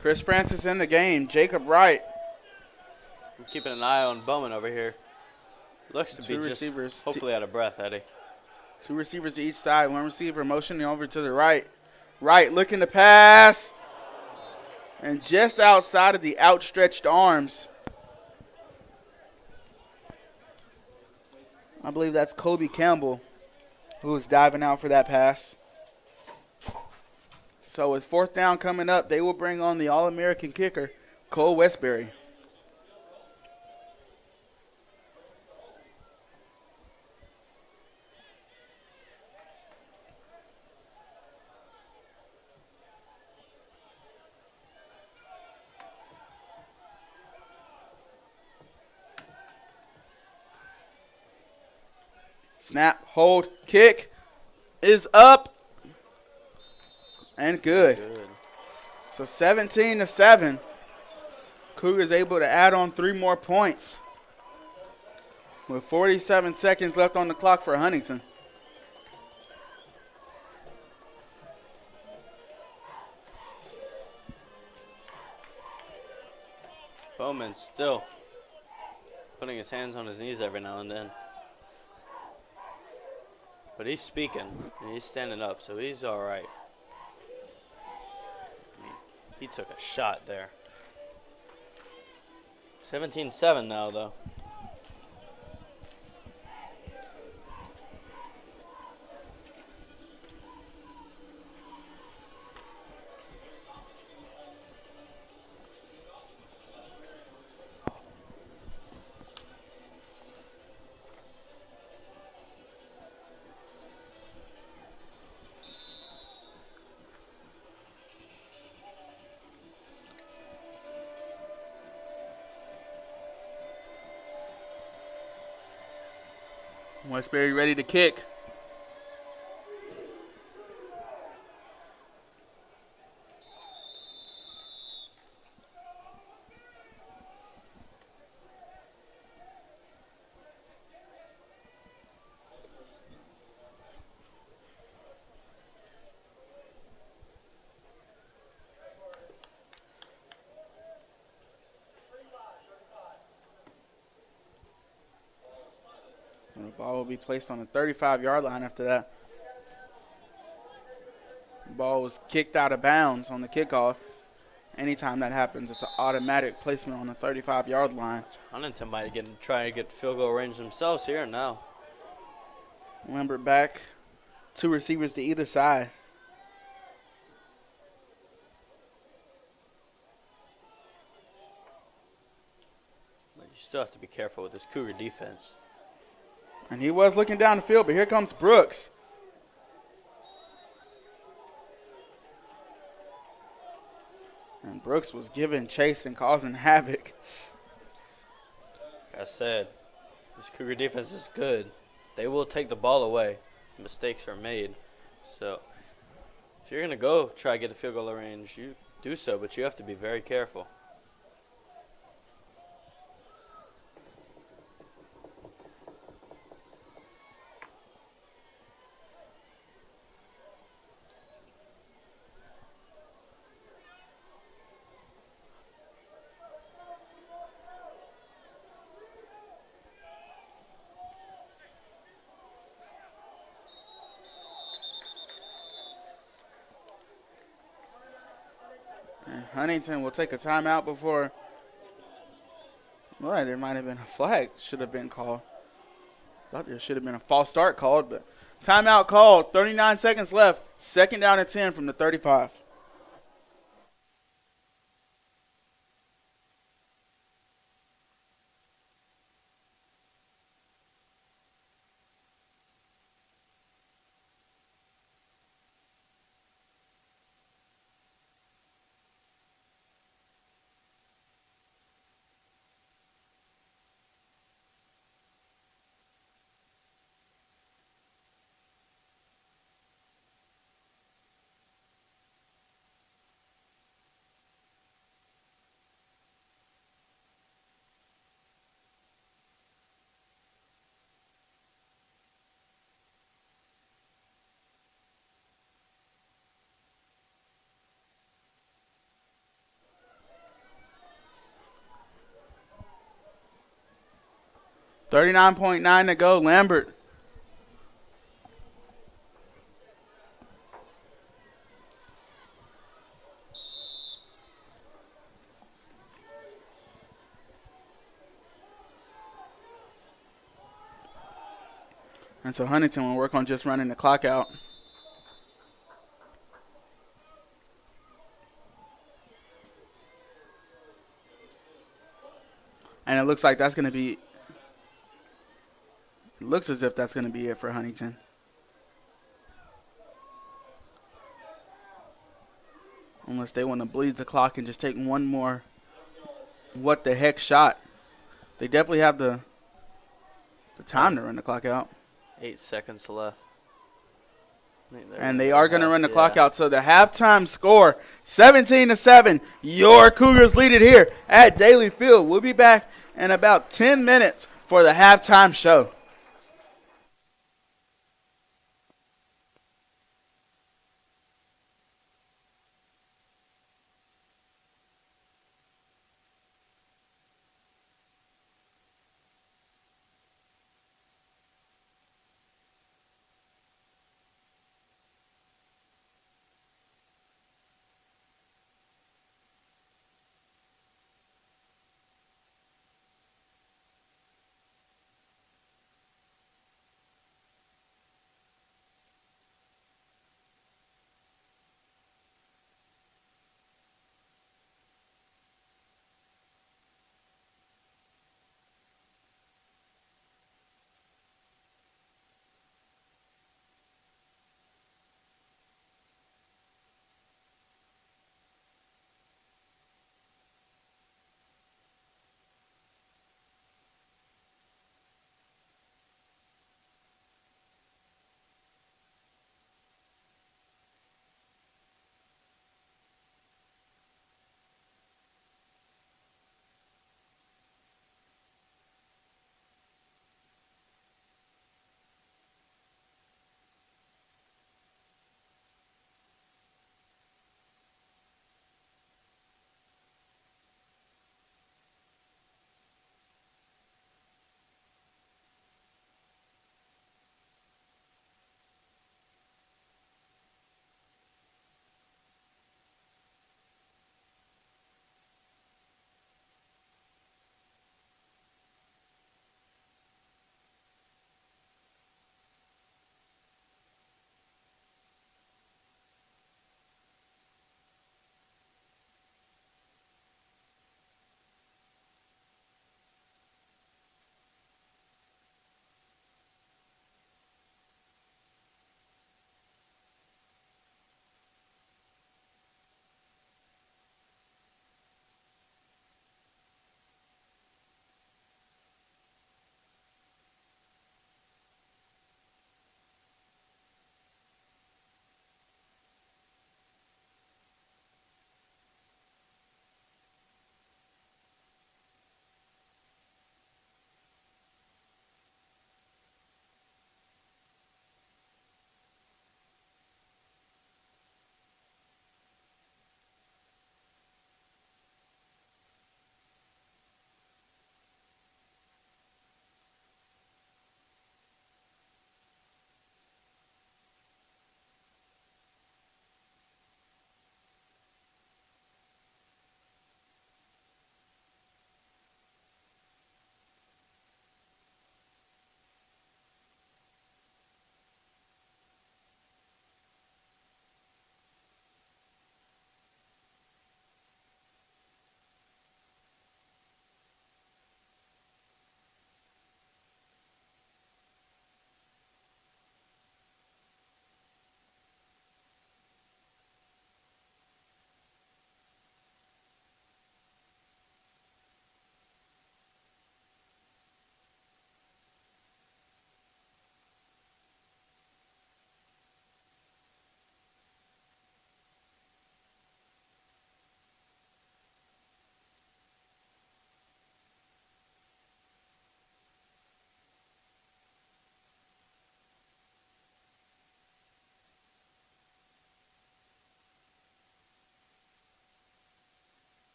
Chris Francis in the game. Jacob Wright. I'm keeping an eye on Bowman over here. Looks to be just hopefully out of breath, Eddie. 2 receivers to each side. 1 receiver motioning over to the right. Wright looking to pass. And just outside of the outstretched arms, I believe that's Kobe Campbell who was diving out for that pass. So with 4th down coming up, they will bring on the All-American kicker, Cole Westbury. Snap, hold, kick is up. And good. So 17-7. Cougars able to add on 3 more points with 47 seconds left on the clock for Huntington. Bowman still putting his hands on his knees every now and then. But he's speaking, and he's standing up, so he's all right. He took a shot there. 17-7 now, though. Westbury ready to kick. And the ball will be placed on the 35-yard line after that. The ball was kicked out of bounds on the kickoff. Anytime that happens, it's an automatic placement on the 35-yard line. Huntington might try to get field goal range themselves here now. Lambert back. 2 receivers to either side. But you still have to be careful with this Cougar defense. And he was looking down the field, but here comes Brooks. And Brooks was giving chase and causing havoc. Like I said, this Cougar defense is good. They will take the ball away if mistakes are made. So if you're going to go try to get the field goal range, you do so, but you have to be very careful. And Huntington will take a timeout before. Well, there might have been a flag should have been called. Thought there should have been a false start called, but timeout called. 39 seconds left. 2nd down and 10 from the 35. $39.9 to go. Lambert. And so Huntington will work on just running the clock out. And it looks like that's going to be, it looks as if that's going to be it for Huntington. Unless they want to bleed the clock and just take one more what the heck shot. They definitely have the time to run the clock out. 8 seconds left. And they are going to run the clock out. So the halftime score, 17-7. Your Cougars lead it here at Daly Field. We'll be back in about 10 minutes for the halftime show.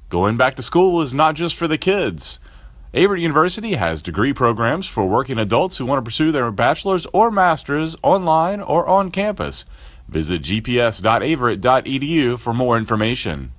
Going back to school is not just for the kids. Averett University has degree programs for working adults who want to pursue their bachelor's or master's online or on campus. Visit gps.averett.edu for more information.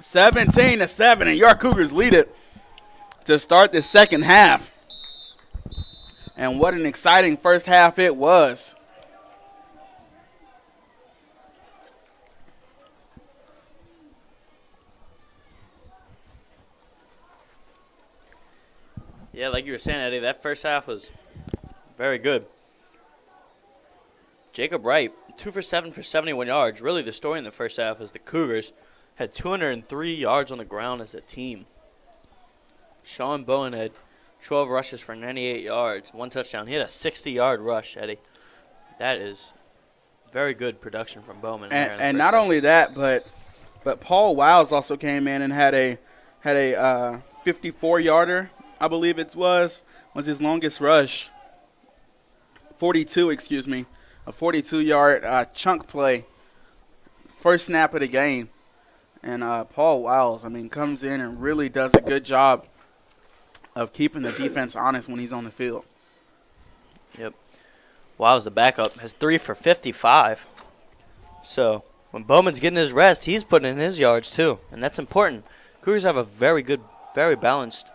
17-7, and your Cougars lead it to start the second half. And what an exciting first half it was. Yeah, like you were saying, Eddie, that first half was very good. Jacob Wright, 2 for 7 for 71 yards. Really, the story in the first half is the Cougars had 203 yards on the ground as a team. Sean Bowen had 12 rushes for 98 yards, 1 touchdown. He had a 60-yard rush, Eddie. That is very good production from Bowman. And not only that, but Paul Wiles also came in and had a 54-yarder, I believe it was his longest rush. 42, excuse me. A 42-yard chunk play. First snap of the game. And Paul Wiles, comes in and really does a good job of keeping the defense honest when he's on the field. Yep. Wiles, the backup, has 3 for 55. So when Bowman's getting his rest, he's putting in his yards too. And that's important. Cougars have a very good, very balanced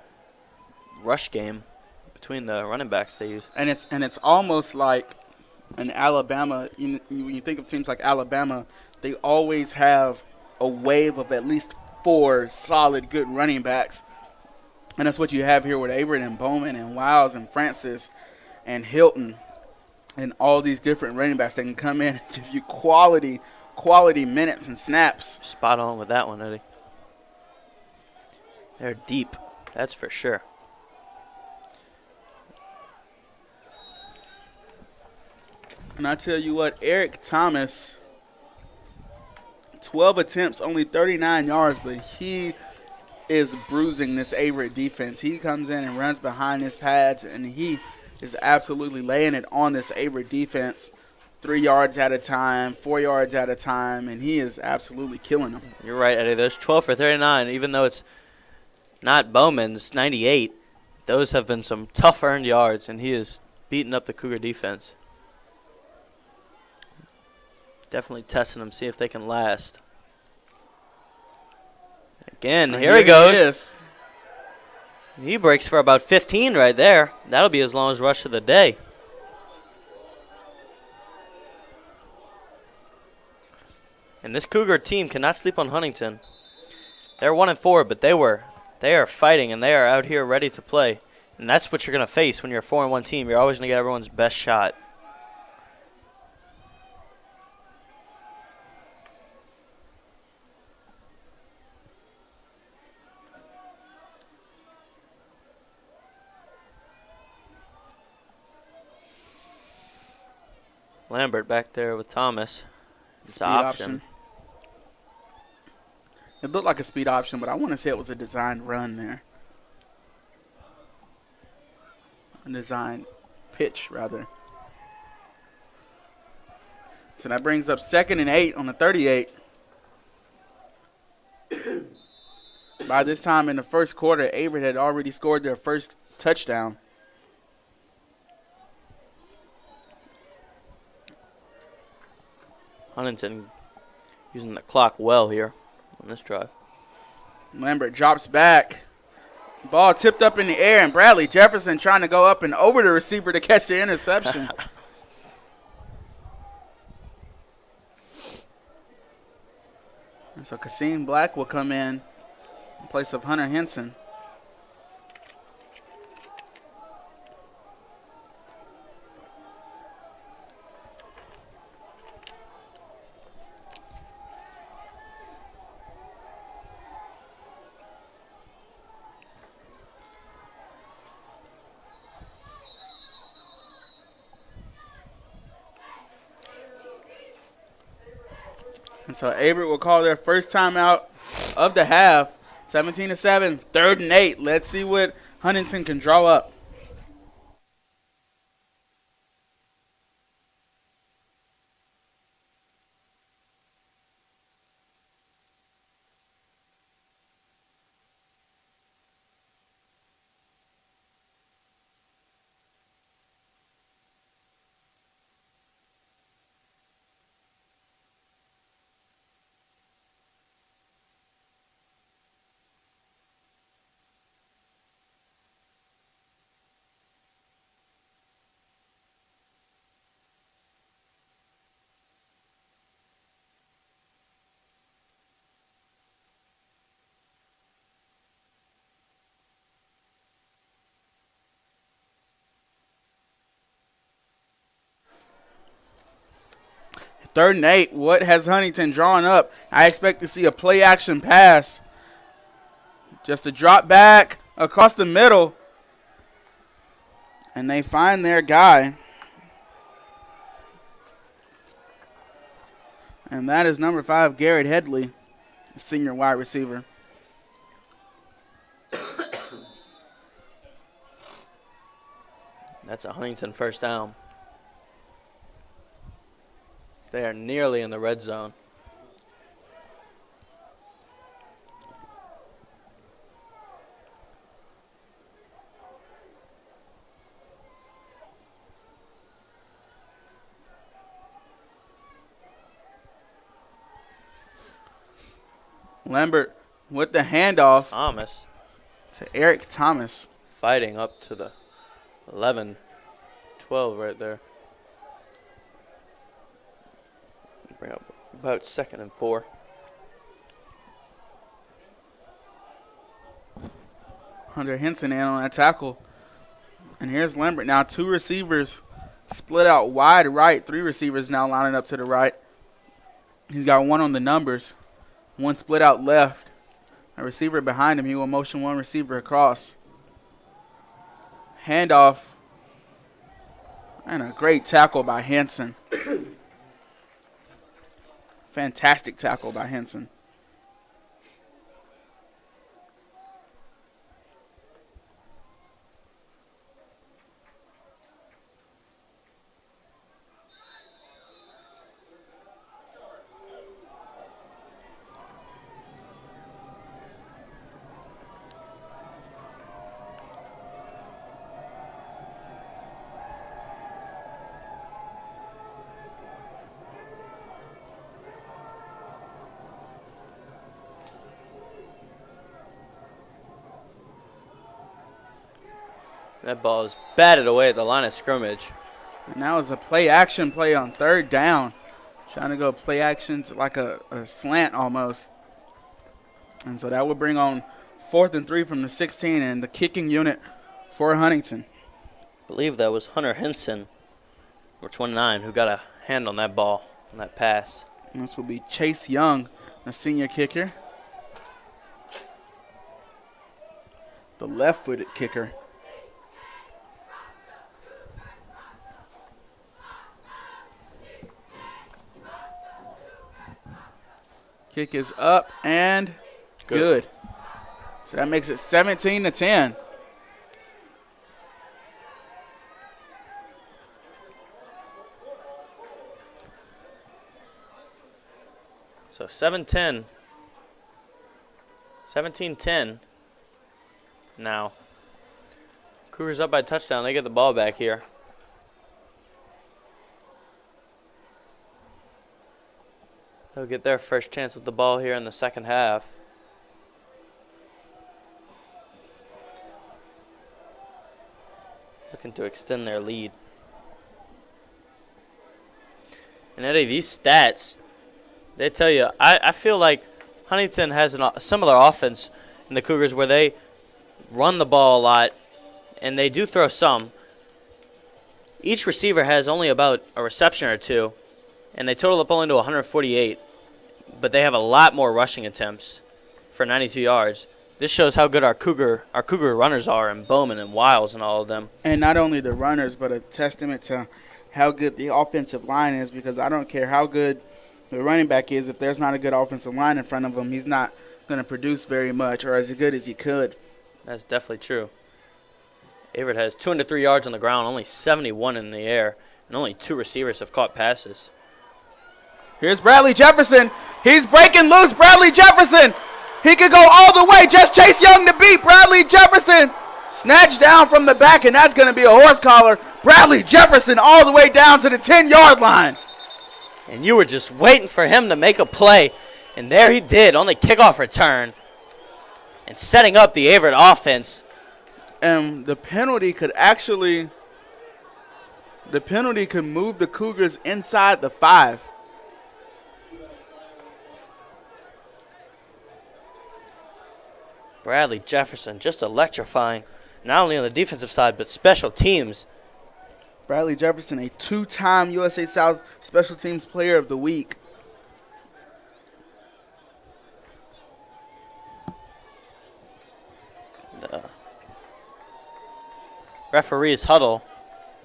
rush game between the running backs they use. And it's almost like an Alabama. When you think of teams like Alabama, they always have a wave of at least 4 solid, good running backs. And that's what you have here with Averett and Bowman and Wiles and Francis and Hilton and all these different running backs that can come in and give you quality minutes and snaps. Spot on with that one, Eddie. They're deep, that's for sure. And I tell you what, Eric Thomas, 12 attempts, only 39 yards, but he is bruising this Averett defense. He comes in and runs behind his pads, and he is absolutely laying it on this Averett defense 3 yards at a time, 4 yards at a time, and he is absolutely killing them. You're right, Eddie. Those 12 for 39, even though it's not Bowman's 98, those have been some tough earned yards, and he is beating up the Cougar defense. Definitely testing them, see if they can last. Again, here he goes. He breaks for about 15 right there. That'll be his longest rush of the day. And this Cougar team cannot sleep on Huntington. They're 1-4, but they are fighting and they are out here ready to play. And that's what you're going to face when you're a 4-1 team. You're always going to get everyone's best shot. Lambert back there with Thomas. It's an option. It looked like a speed option, but I want to say it was a designed run there. A designed pitch, rather. So that brings up 2nd and 8 on the 38. By this time in the first quarter, Averett had already scored their first touchdown. Huntington using the clock well here on this drive. Lambert drops back. Ball tipped up in the air, and Bradley Jefferson trying to go up and over the receiver to catch the interception. And so Kasim Black will come in place of Hunter Henson. And so Averett will call their first timeout of the half. 17-7, 3rd and 8. Let's see what Huntington can draw up. 3rd and 8. What has Huntington drawn up? I expect to see a play-action pass. Just a drop back across the middle. And they find their guy. And that is number 5, Garrett Headley, senior wide receiver. That's a Huntington first down. They are nearly in the red zone. Lambert with the handoff Thomas to Eric Thomas. fighting up to the 11, 12 right there. Bring up about 2nd and 4. Hunter Henson in on that tackle. And here's Lambert. Now 2 receivers split out wide right. 3 receivers now lining up to the right. He's got 1 on the numbers. 1 split out left. A receiver behind him. He will motion 1 receiver across. Handoff. And a great tackle by Henson. Fantastic tackle by Henson. That ball is batted away at the line of scrimmage. And that was a play-action play on 3rd down. Trying to go play-action to like a slant almost. And so that would bring on 4th and 3 from the 16 and the kicking unit for Huntington. I believe that was Hunter Henson, number 29, who got a hand on that ball, on that pass. And this will be Chase Young, the senior kicker. The left-footed kicker. Kick is up and good. So that makes it 17-10. So 17-10 now. Cougars up by a touchdown. They get the ball back here. They'll get their first chance with the ball here in the second half. Looking to extend their lead. And Eddie, these stats, they tell you, I feel like Huntington has a similar offense in the Cougars where they run the ball a lot, and they do throw some. Each receiver has only about a reception or 2, and they total up only to 148, but they have a lot more rushing attempts for 92 yards. This shows how good our Cougar runners are, and Bowman and Wiles and all of them. And not only the runners, but a testament to how good the offensive line is, because I don't care how good the running back is. If there's not a good offensive line in front of him, he's not going to produce very much or as good as he could. That's definitely true. Averett has 203 yards on the ground, only 71 in the air, and only 2 receivers have caught passes. Here's Bradley Jefferson. He's breaking loose. Bradley Jefferson. He could go all the way. Just Chase Young to beat Bradley Jefferson. Snatched down from the back, and that's going to be a horse collar. Bradley Jefferson all the way down to the 10-yard line. And you were just waiting for him to make a play, and there he did on the kickoff return and setting up the Averett offense. And the penalty could move the Cougars inside the 5. Bradley Jefferson just electrifying, not only on the defensive side, but special teams. Bradley Jefferson, a 2-time USA South Special Teams Player of the Week. The referees huddle,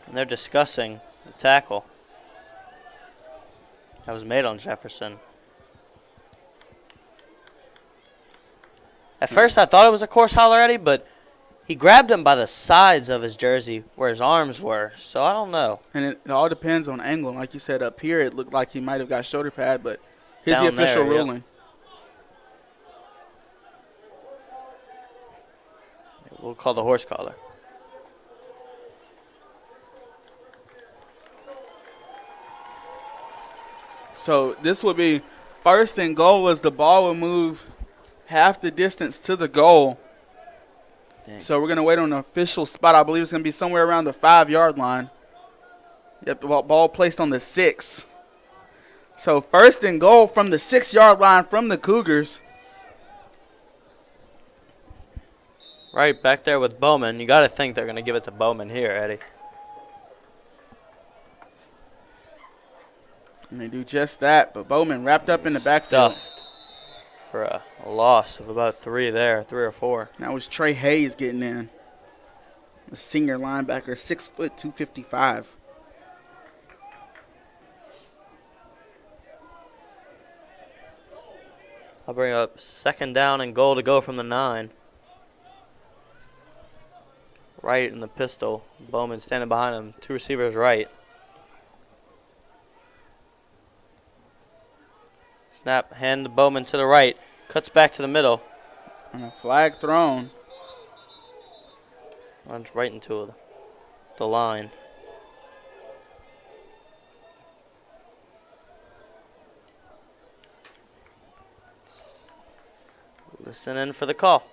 and they're discussing the tackle that was made on Jefferson. At first, I thought it was a course holler, Eddie, but he grabbed him by the sides of his jersey where his arms were, so I don't know. And it all depends on angle. Like you said, up here it looked like he might have got shoulder pad, but here's Down the official there, yep. ruling. We'll call the horse collar. So this will be 1st and goal as the ball will move half the distance to the goal. Dang. So we're going to wait on the official spot. I believe it's going to be somewhere around the 5-yard line. Yep, the ball placed on the 6. So 1st and goal from the 6-yard line from the Cougars. Right back there with Bowman. You got to think they're going to give it to Bowman here, Eddie. And they do just that, but Bowman wrapped up in the backfield. Stuffed for a loss of about 3 or 4. That was Trey Hayes getting in. The senior linebacker, 6 foot, 255. I'll bring up 2nd down and goal to go from the 9. Right in the pistol. Bowman standing behind him. 2 receivers right. Snap, hand to Bowman to the right. Cuts back to the middle. And a flag thrown. Runs right into the line. Listen in for the call.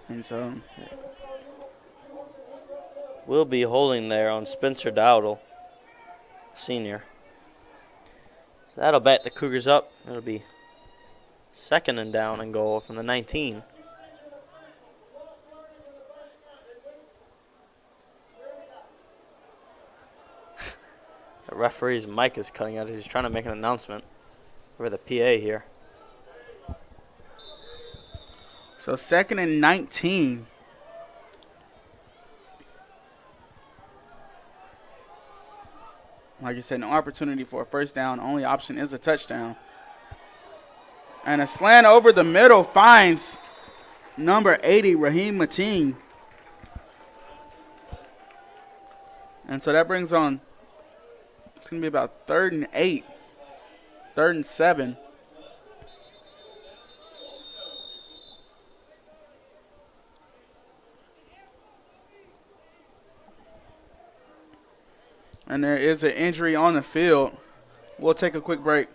And so Will be holding there on Spencer Dowdle, senior. So that'll back the Cougars up. It'll be 2nd and down and goal from the 19. The referee's mic is cutting out. He's trying to make an announcement over the PA here. So 2nd and 19. Like you said, no opportunity for a 1st down. Only option is a touchdown. And a slant over the middle finds number 80, Raheem Mateen. And so that brings on, it's going to be about 3rd and 8, 3rd and 7. And there is an injury on the field. We'll take a quick break.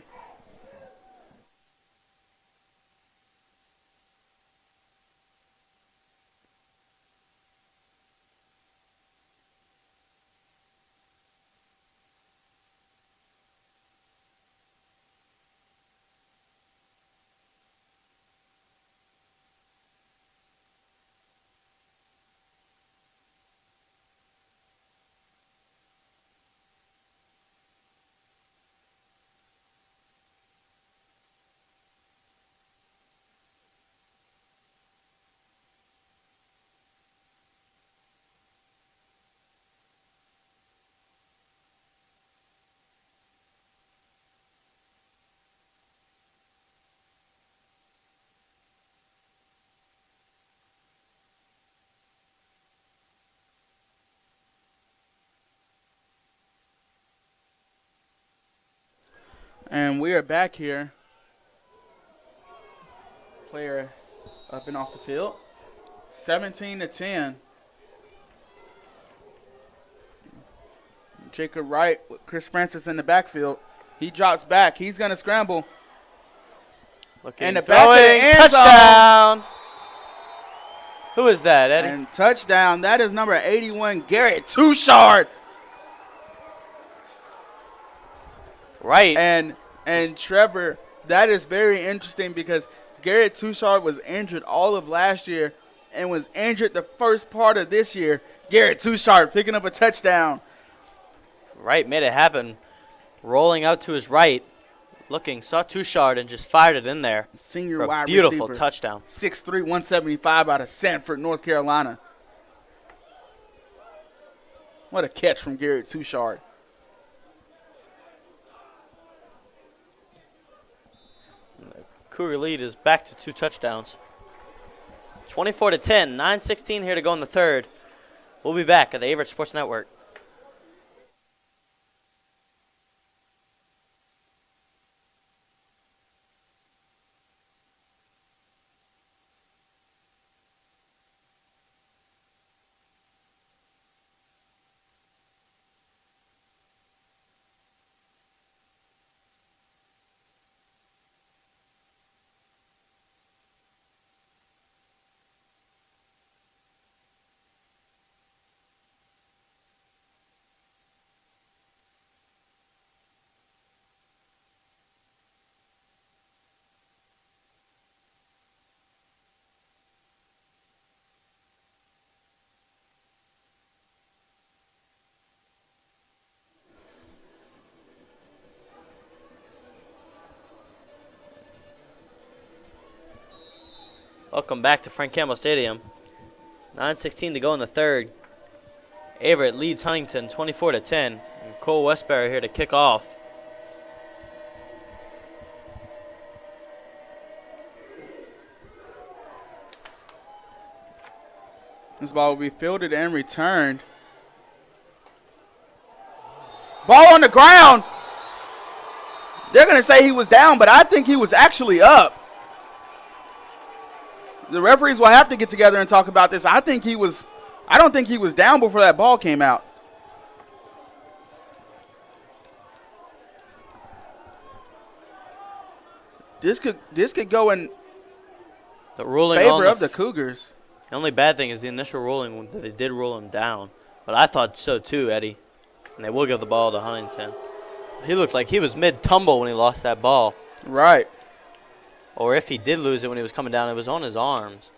And we are back here. Player up and off the field. 17-10. Jacob Wright with Chris Francis in the backfield. He drops back. He's going to scramble. Looking, in the back of the end zone. Touchdown. Who is that, Eddie? And touchdown. That is number 81, Garrett Touchard. Right. And Trevor, that is very interesting because Garrett Touchard was injured all of last year and was injured the first part of this year. Garrett Touchard picking up a touchdown. Right, made it happen. Rolling out to his right, saw Touchard and just fired it in there. Senior for a wide beautiful receiver. touchdown. 6'3", 175 out of Sanford, North Carolina. What a catch from Garrett Touchard. Cougar lead is back to 2 touchdowns. 24-10, 9:16 here to go in the third. We'll be back at the Averett Sports Network. Welcome back to Frank Campbell Stadium. 9:16 to go in the third. Averett leads Huntington 24-10. And Cole Westbury here to kick off. This ball will be fielded and returned. Ball on the ground. They're going to say he was down, but I think he was actually up. The referees will have to get together and talk about this. I don't think he was down before that ball came out. This could go in the ruling favor of the Cougars. The only bad thing is the initial ruling that they did rule him down. But I thought so too, Eddie. And they will give the ball to Huntington. He looks like he was mid-tumble when he lost that ball. Right. Or if he did lose it when he was coming down, it was on his arms.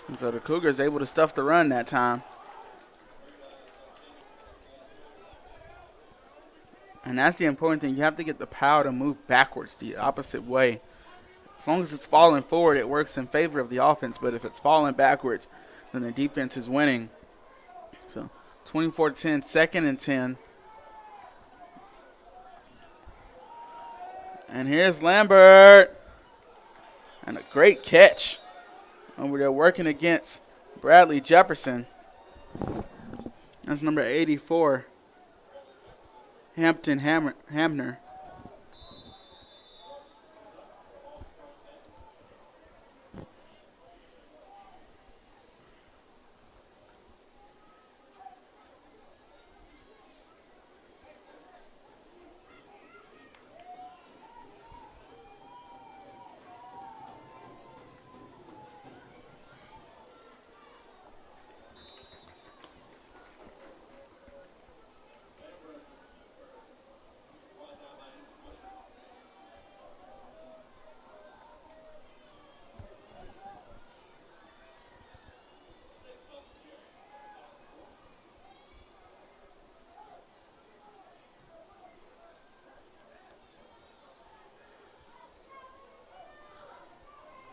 And so the Cougars able to stuff the run that time. And that's the important thing. You have to get the power to move backwards the opposite way. As long as it's falling forward, it works in favor of the offense. But if it's falling backwards, then the defense is winning. So 24-10, 2nd and 10. And here's Lambert. And a great catch. Over there working against Bradley Jefferson. That's number 84, Hampton Hamner.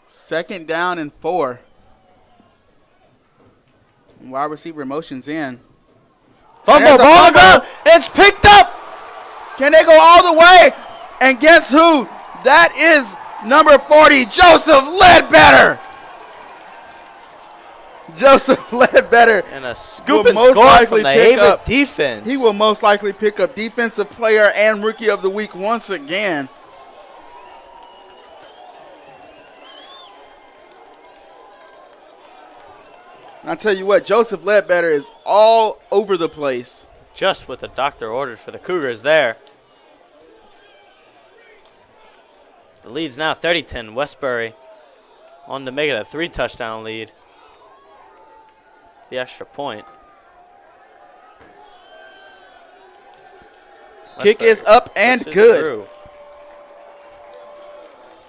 Second down and 4. Wide receiver motions in. Fumble, ball on the ground. It's picked up. Can they go all the way? And guess who? That is number 40, Joseph Ledbetter. Joseph Ledbetter. And a scoop and score from the Averett defense. He will most likely pick up Defensive Player and Rookie of the Week once again. And I tell you what, Joseph Ledbetter is all over the place. Just what the doctor ordered for the Cougars there. The lead's now 30-10. Westbury on to make it a 3-touchdown lead. The extra point. Kick is up and good.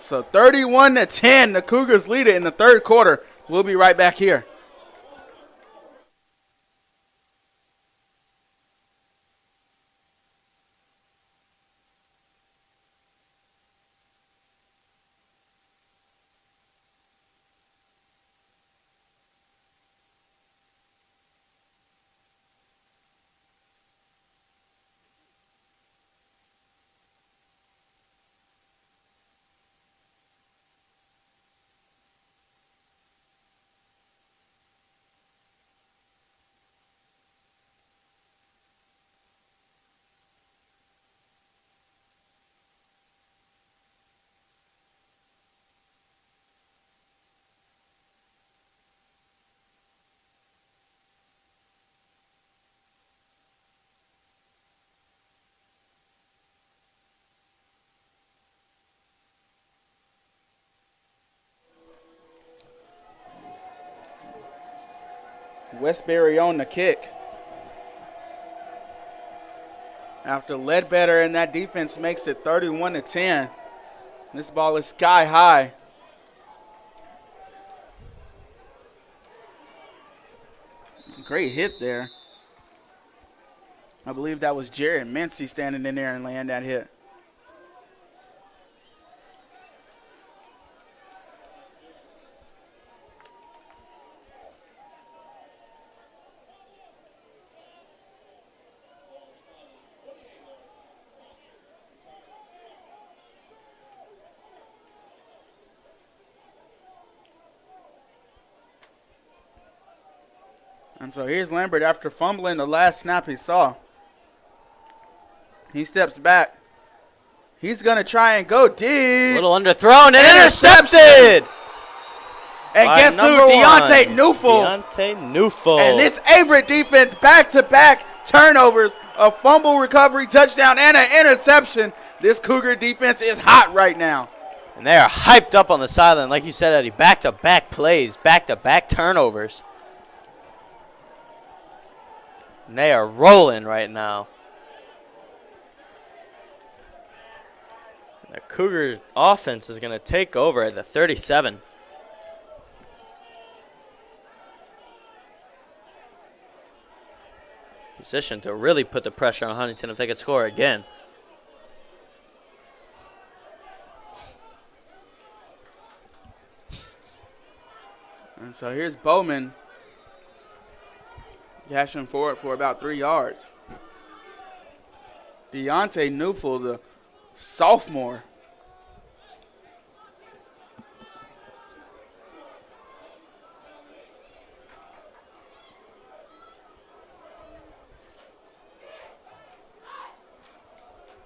So 31-10, the Cougars lead it in the third quarter. We'll be right back here. Westbury on the kick. After Ledbetter and that defense makes it 31-10. This ball is sky high. Great hit there. I believe that was Jared Mincy standing in there and laying that hit. And so here's Lambert after fumbling the last snap he saw. He steps back. He's going to try and go deep. A little underthrown and intercepted. And guess who? Deontay Neufel. Deontay Neufel. And this Averett defense back-to-back turnovers, a fumble recovery touchdown, and an interception. This Cougar defense is hot right now. And they are hyped up on the sideline. Like you said, Eddie, back-to-back plays, back-to-back turnovers. And they are rolling right now. The Cougars offense is going to take over at the 37. Position to really put the pressure on Huntington if they could score again. And so here's Bowman. Dashing forward for about 3 yards. Deontay Neufel, the sophomore.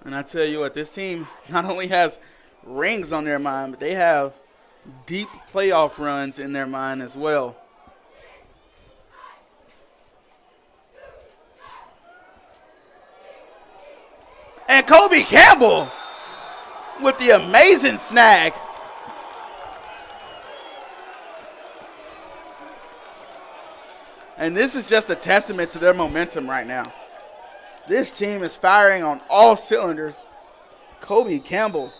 And I tell you what, this team not only has rings on their mind, but they have deep playoff runs in their mind as well. And Kobe Campbell with the amazing snag. And this is just a testament to their momentum right now. This team is firing on all cylinders. Kobe Campbell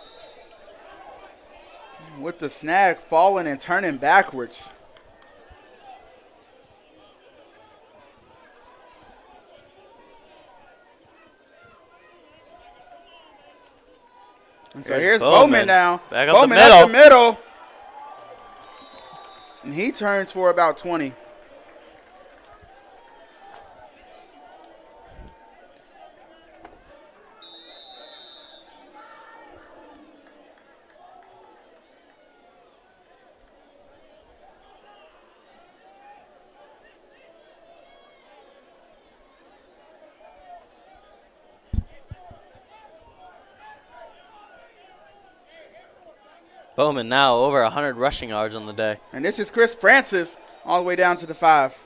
with the snag falling and turning backwards. And so here's Bowman now. Back Bowman up the middle. And he turns for about 20. Bowman now over 100 rushing yards on the day. And this is Chris Francis all the way down to the 5.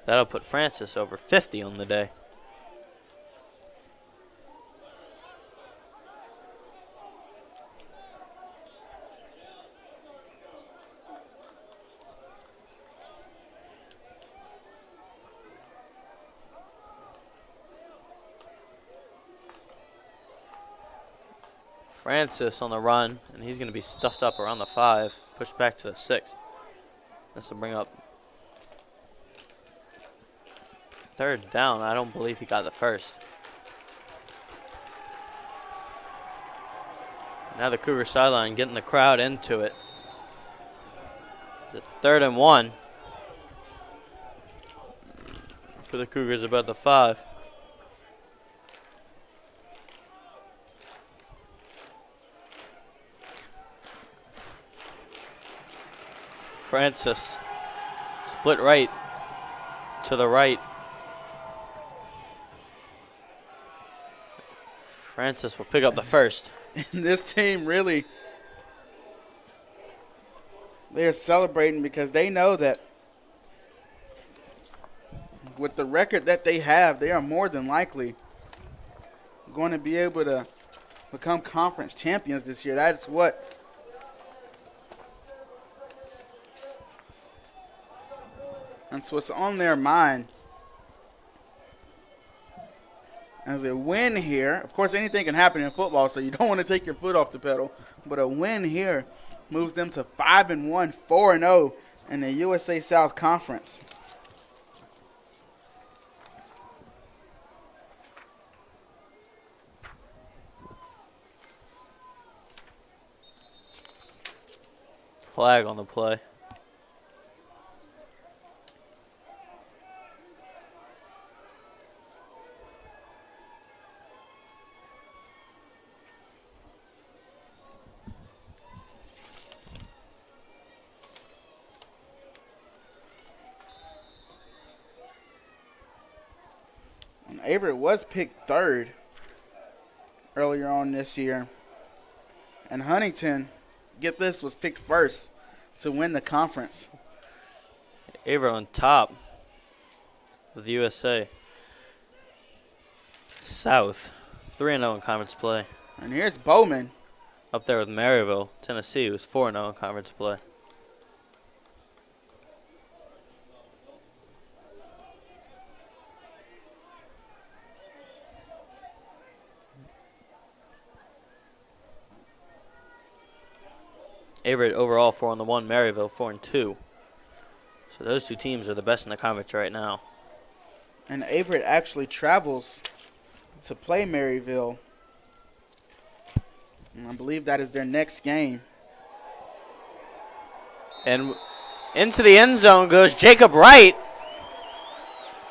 That'll put Francis over 50 on the day. Francis on the run, and he's going to be stuffed up around the 5, pushed back to the 6. This will bring up 3rd down. I don't believe he got the 1st. Now the Cougar sideline getting the crowd into it. It's 3rd and 1 for the Cougars about the 5. Francis, split right to the right. Francis will pick up the 1st. And this team really, they're celebrating because they know that with the record that they have, they are more than likely going to be able to become conference champions this year. That's what's on their mind. As a win here, of course, anything can happen in football, so you don't want to take your foot off the pedal. But a win here moves them to 5-1, 4-0 in the USA South Conference. Flag on the play. Averett was picked 3rd earlier on this year. And Huntington, get this, was picked 1st to win the conference. Averett on top of the USA South. 3-0 in conference play. And here's Bowman. Up there with Maryville, Tennessee, who's 4-0 in conference play. Averett overall 4-1, Maryville 4-2. So those two teams are the best in the conference right now. And Averett actually travels to play Maryville. And I believe that is their next game. And into the end zone goes Jacob Wright.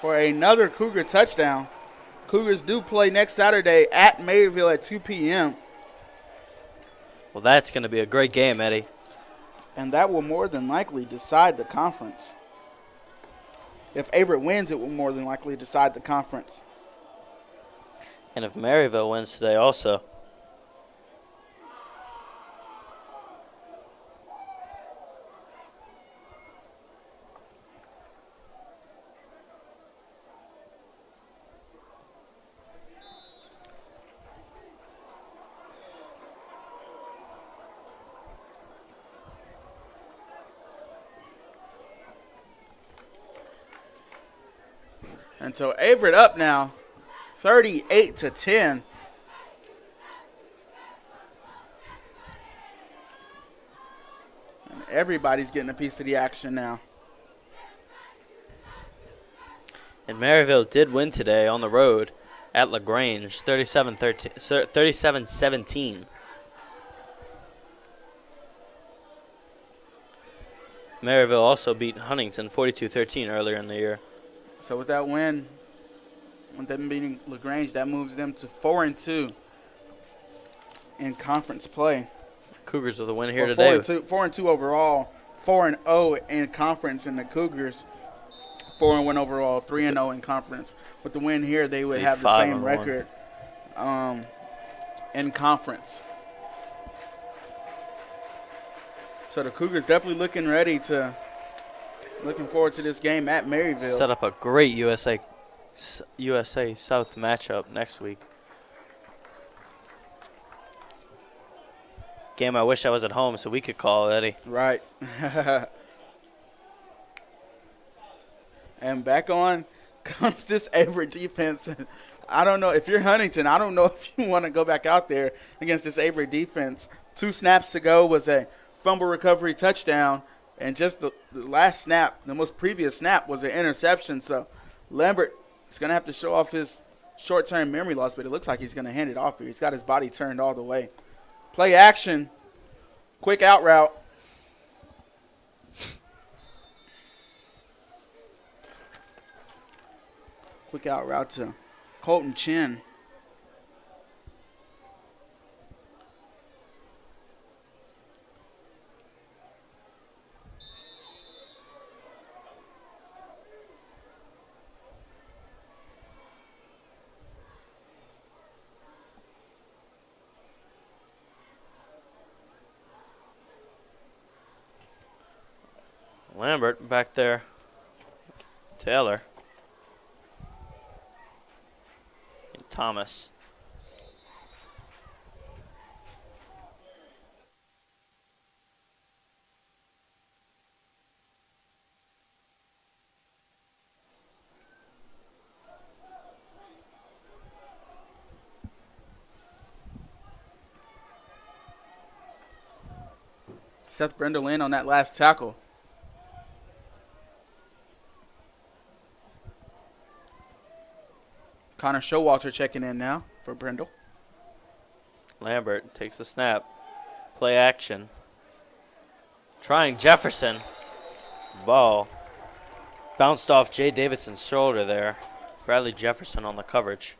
For another Cougar touchdown. Cougars do play next Saturday at Maryville at 2 p.m. Well, that's going to be a great game, Eddie. And that will more than likely decide the conference. If Averett wins, it will more than likely decide the conference. And if Maryville wins today also. And so Averett up now, 38-10. And everybody's getting a piece of the action now. And Maryville did win today on the road at LaGrange, 37-17. Maryville also beat Huntington 42-13 earlier in the year. So with that win, with them beating LaGrange, that moves them to 4-2 in conference play. Cougars with a win here today. 4-2 overall, 4-0 in conference, and the Cougars 4-1 overall, 3-0 in conference. With the win here, they would have the same record. in conference. So the Cougars definitely looking forward to this game at Maryville. Set up a great USA South matchup next week. Game I wish I was at home so we could call it, Eddie. Right. And back on comes this Averett defense. I don't know. If you're Huntington, I don't know if you want to go back out there against this Averett defense. 2 snaps ago was a fumble recovery touchdown, and just the last snap, the most previous snap, was an interception. So Lambert is going to have to show off his short-term memory loss, but it looks like he's going to hand it off here. He's got his body turned all the way. Play action. Quick out route. Quick out route to Colton Chin. Lambert back there. Taylor. And Thomas. Seth Brindle in on that last tackle. Connor Showalter checking in now for Brindle. Lambert takes the snap. Play action. Trying Jefferson. Ball bounced off Jay Davidson's shoulder there. Bradley Jefferson on the coverage.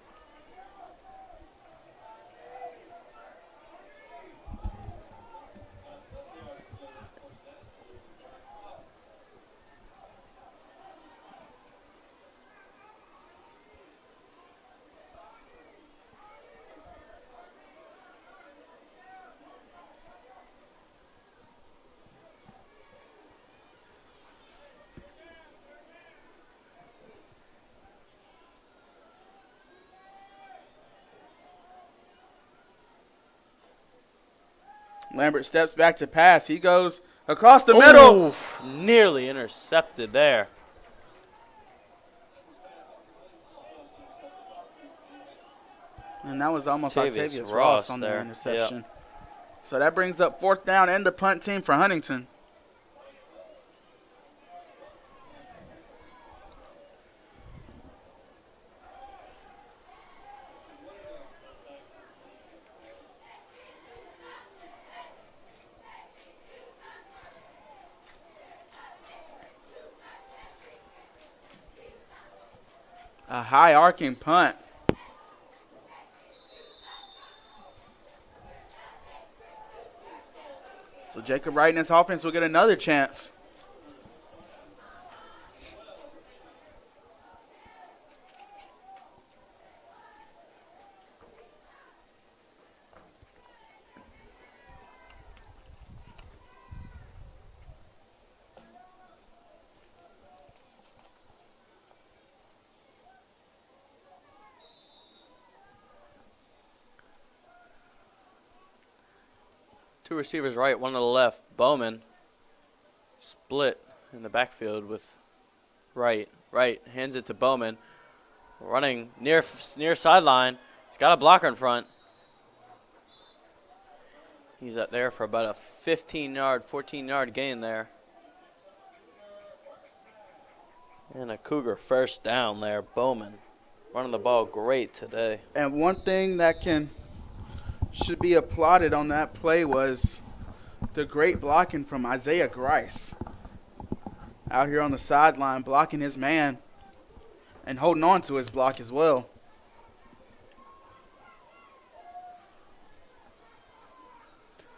Lambert steps back to pass. He goes across the middle. Ooh, nearly intercepted there. And that was almost Octavius Octavius Ross Ross on there. the interception. Yep. So that brings up 4th down and the punt team for Huntington. A high arcing punt. So Jacob Wright and his offense will get another chance. Two receivers right, one to the left. Bowman split in the backfield with Wright. Wright hands it to Bowman. Running near sideline. He's got a blocker in front. He's up there for about a 15-yard, 14-yard gain there. And a Cougar first down there. Bowman running the ball great today. And one thing that should be applauded on that play was the great blocking from Isaiah Grice. Out here on the sideline, blocking his man and holding on to his block as well.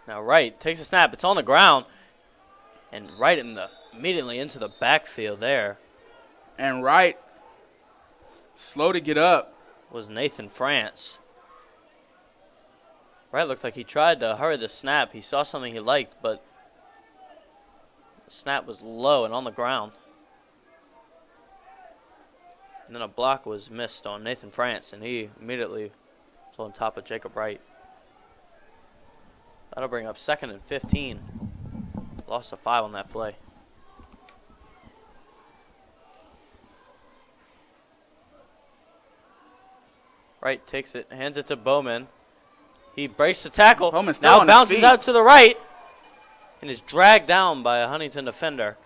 Now Wright takes a snap. It's on the ground. And right immediately into the backfield there. And Wright, slow to get up. Was Nathan France. Wright looked like he tried to hurry the snap. He saw something he liked, but the snap was low and on the ground. And then a block was missed on Nathan France, and he immediately was on top of Jacob Wright. That'll bring up 2nd and 15. Loss of 5 on that play. Wright takes it, hands it to Bowman. He breaks the tackle. Bowman's still now on his bounces feet. out to the right and is dragged down by a Huntington defender.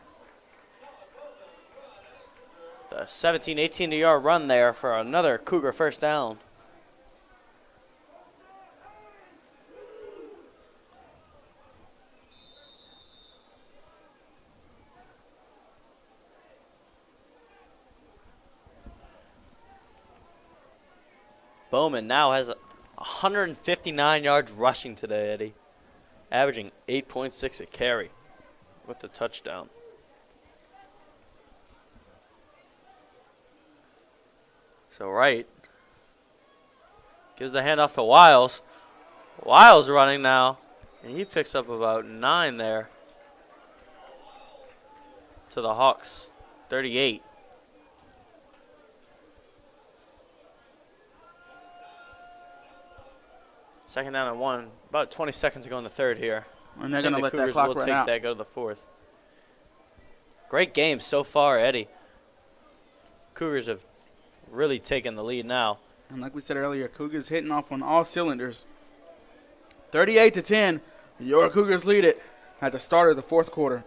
The 17, 18-yard run there for another Cougar first down. Bowman now has 159 yards rushing today, Eddie. Averaging 8.6 a carry with the touchdown. So Wright gives the handoff to Wiles. Wiles running now, and he picks up about 9 there to the Hawks, 38. Second down and 1. About 20 seconds to go in the third here. And they're going to let that Cougars clock will run take out. that, go to the 4th. Great game so far, Eddie. Cougars have really taken the lead now. And like we said earlier, Cougars hitting off on all cylinders. 38-10, your Cougars lead it at the start of the 4th quarter.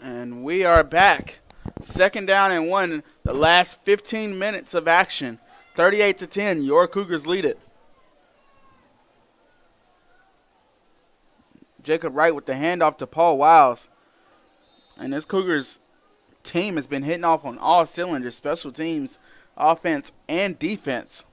And we are back. 2nd down and 1. The last 15 minutes of action. 38-10. Your Cougars lead it. Jacob Wright with the handoff to Paul Wiles. And this Cougars team has been hitting off on all cylinders, special teams, offense, and defense.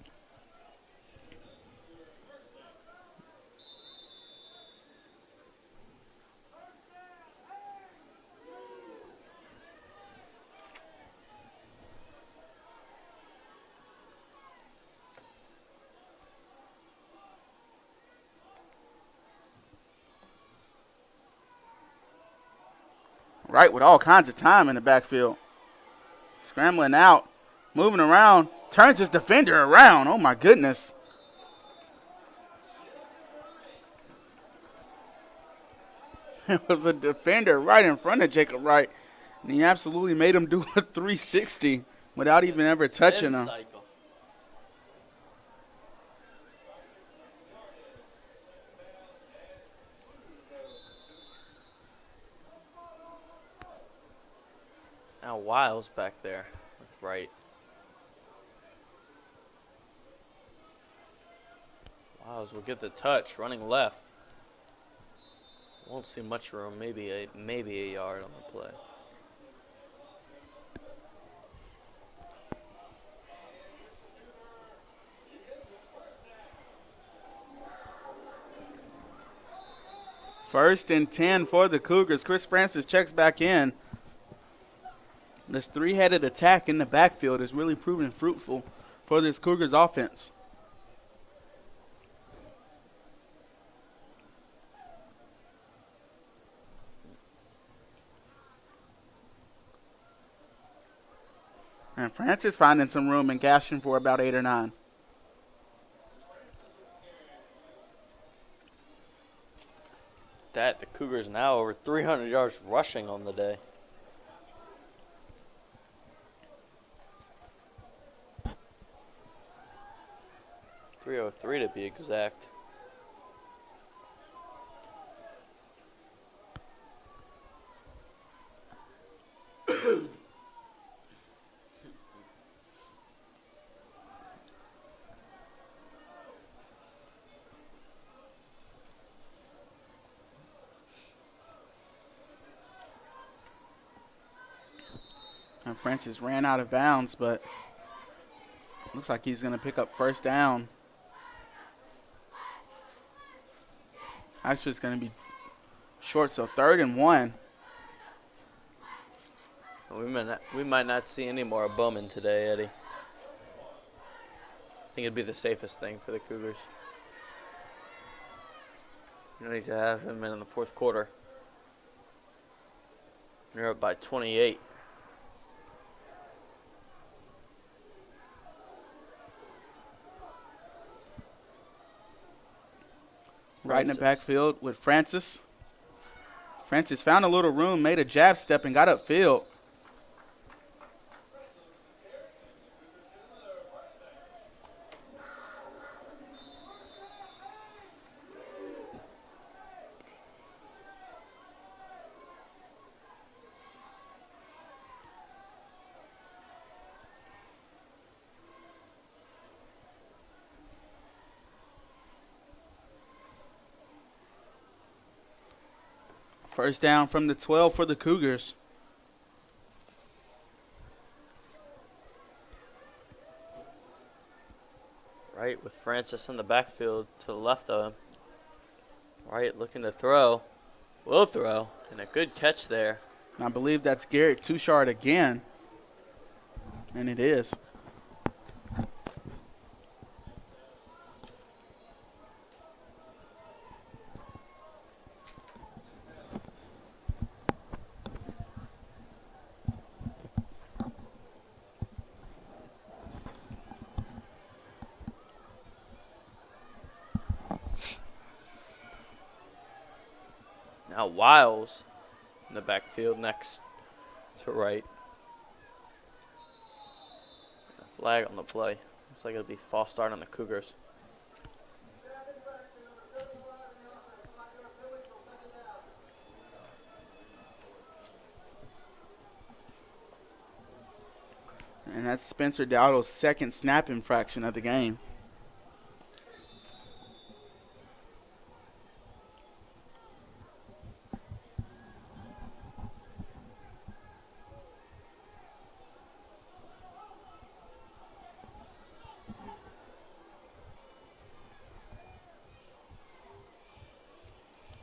Wright with all kinds of time in the backfield. Scrambling out, moving around, turns his defender around. Oh, my goodness. There was a defender right in front of Jacob Wright, and he absolutely made him do a 360 without even ever touching him. Now Wiles back there with Wright. Wiles will get the touch, running left. Won't see much room, maybe a yard on the play. First and 10 for the Cougars. Chris Francis checks back in. This three-headed attack in the backfield is really proving fruitful for this Cougars offense. And Francis finding some room and gashing for about 8 or 9. The Cougars now over 300 yards rushing on the day. .303 to be exact. And Francis ran out of bounds, but looks like he's going to pick up first down. Actually, it's going to be short, so 3rd and 1. We might not see any more of Bowman today, Eddie. I think it'd be the safest thing for the Cougars. You need to have him in the 4th quarter. You're up by 28. Right in the backfield with Francis. Francis found a little room, made a jab step, and got upfield. First down from the 12 for the Cougars. Right with Francis in the backfield to the left of him. Right looking to throw. Will throw. And a good catch there. And I believe that's Garrett Touchard again. And it is. Now Wiles in the backfield next to right. A flag on the play. Looks like it'll be false start on the Cougars. And that's Spencer Dowdle's 2nd snap infraction of the game.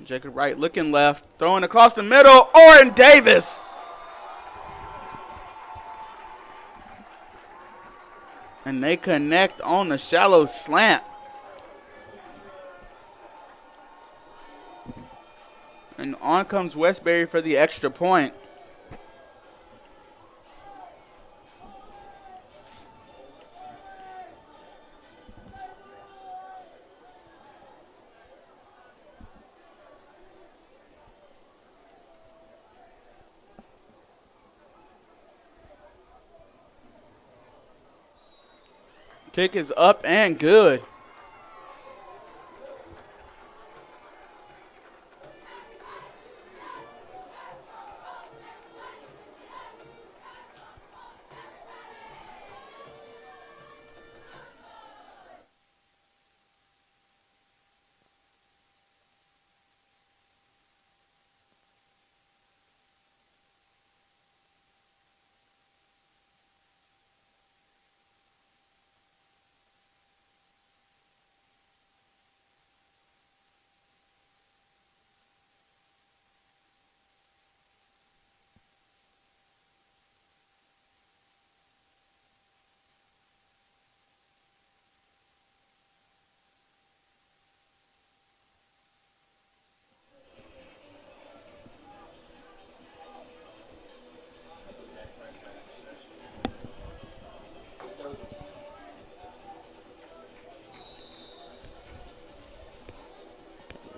Jacob Wright looking left, throwing across the middle. Oren Davis. And they connect on the shallow slant. And on comes Westbury for the extra point. Kick is up and good.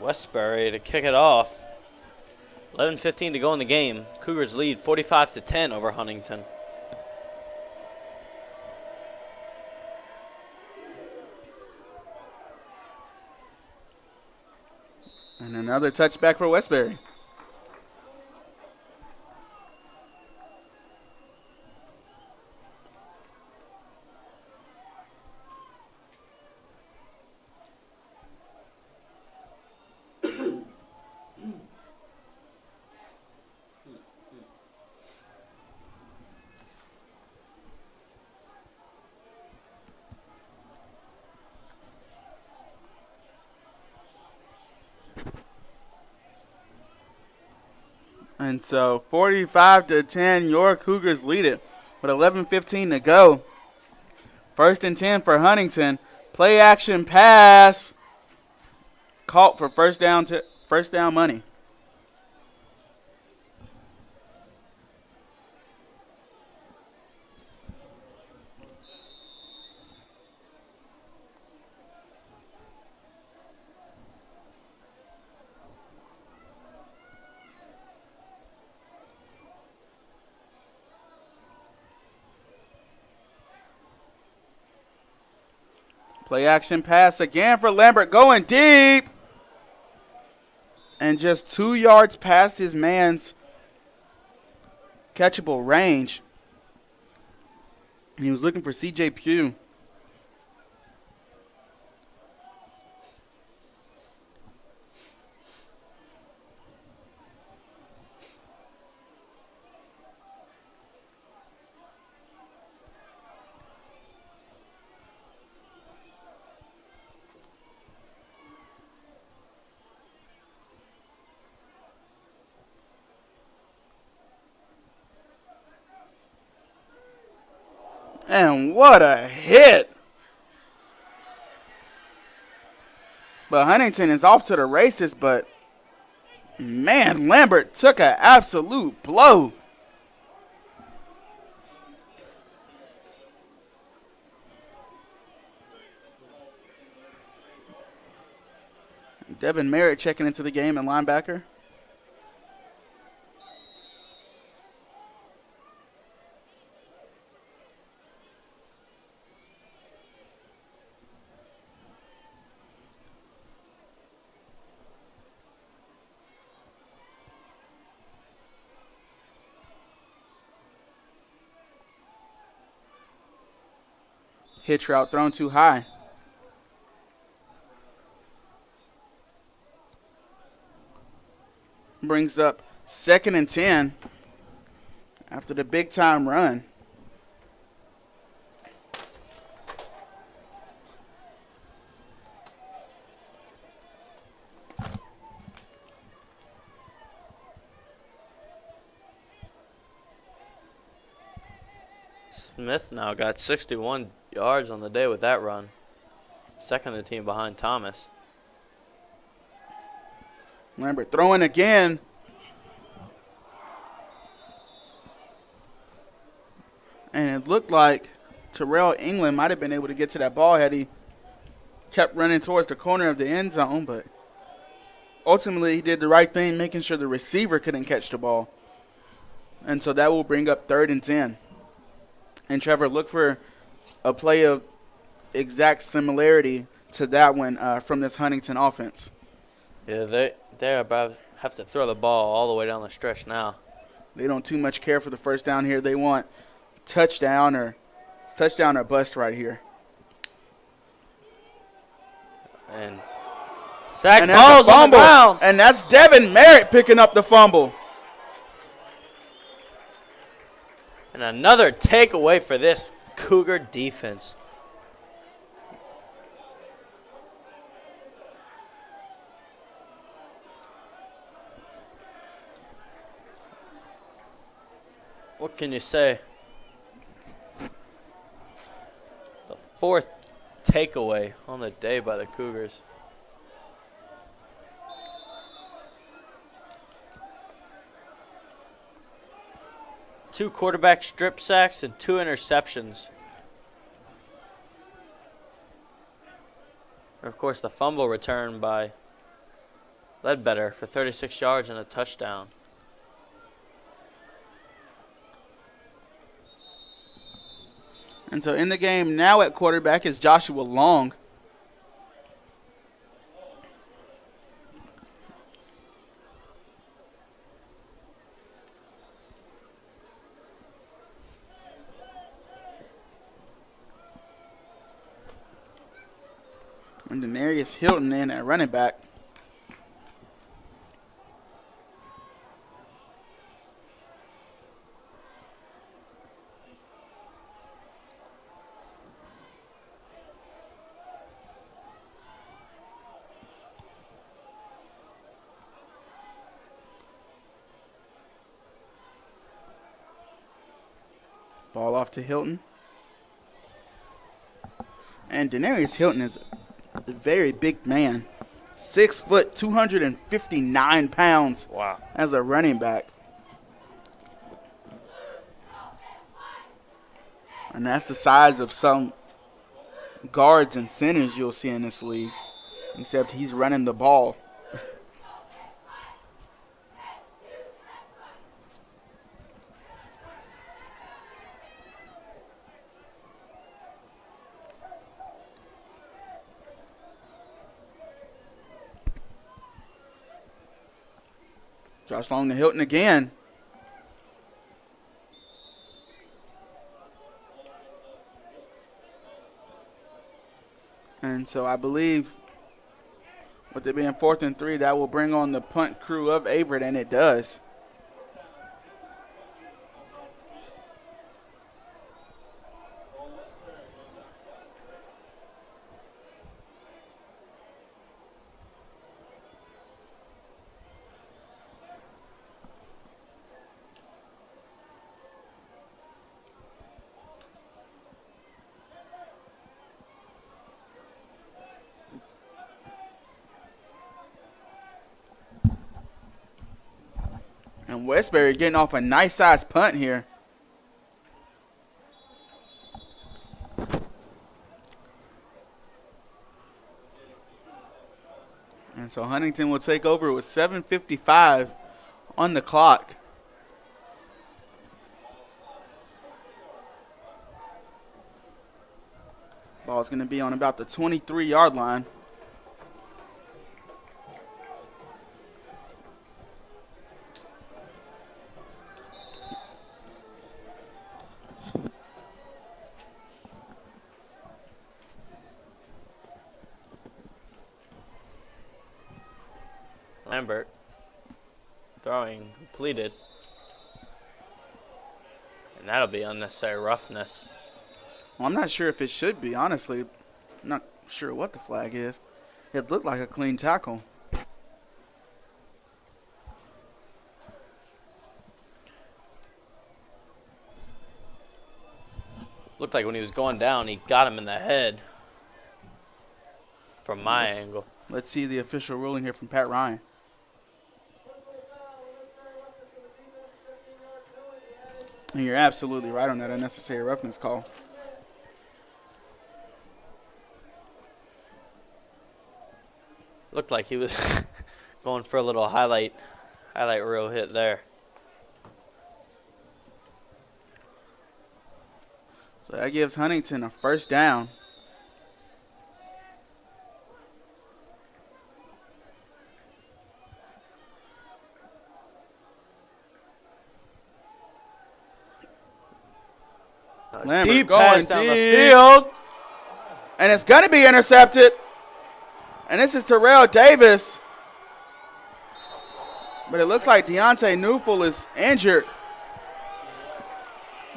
Westbury to kick it off. 11:15 to go in the game. Cougars lead 45-10 over Huntington. And another touchback for Westbury. And so 45-10, your Cougars lead it with 11:15 to go. 1st and 10 for Huntington. Play action pass. Caught for first down money. Play action pass again for Lambert, going deep. And just 2 yards past his man's catchable range. He was looking for C.J. Pugh. And what a hit. But Huntington is off to the races, but man, Lambert took an absolute blow. Devin Merritt checking into the game and linebacker. Hitch route thrown too high. Brings up 2nd and 10 after the big time run. Smith now got 61 yards on the day with that run. Second the team behind Thomas. Lambert throwing again. And it looked like Terrell England might have been able to get to that ball had he kept running towards the corner of the end zone, but ultimately he did the right thing, making sure the receiver couldn't catch the ball. And so that will bring up 3rd and 10. And Trevor, look for a play of exact similarity to that one from this Huntington offense. Yeah, they're about to have to throw the ball all the way down the stretch now. They don't too much care for the first down here. They want touchdown or bust right here. And sack balls on the ground. And that's Devin Merritt picking up the fumble. And another takeaway for this Cougar defense. What can you say? The 4th takeaway on the day by the Cougars. Two quarterback strip sacks and 2 interceptions. And of course, the fumble return by Ledbetter for 36 yards and a touchdown. And so in the game now at quarterback is Joshua Long. And Denarius Hilton in at running back. Ball off to Hilton. And Denarius Hilton is a very big man. 6 foot, 259 pounds. Wow. As a running back. And that's the size of some guards and centers you'll see in this league. Except he's running the ball. Josh Long to Hilton again. And so I believe with it being 4th and 3, that will bring on the punt crew of Averett, and it does. And Westbury getting off a nice size punt here. And so Huntington will take over with 7:55 on the clock. Ball's going to be on about the 23-yard line. Lambert throwing completed. And that'll be unnecessary roughness. Well, I'm not sure if it should be, honestly. I'm not sure what the flag is. It looked like a clean tackle. Looked like when he was going down, he got him in the head from my angle. Let's see the official ruling here from Pat Ryan. And you're absolutely right on that unnecessary roughness call. Looked like he was going for a little highlight reel hit there. So that gives Huntington a first down. Lambert Deep going pass down the deep. field. And it's going to be intercepted. And this is Terrell Davis. But it looks like Deontay Newful is injured.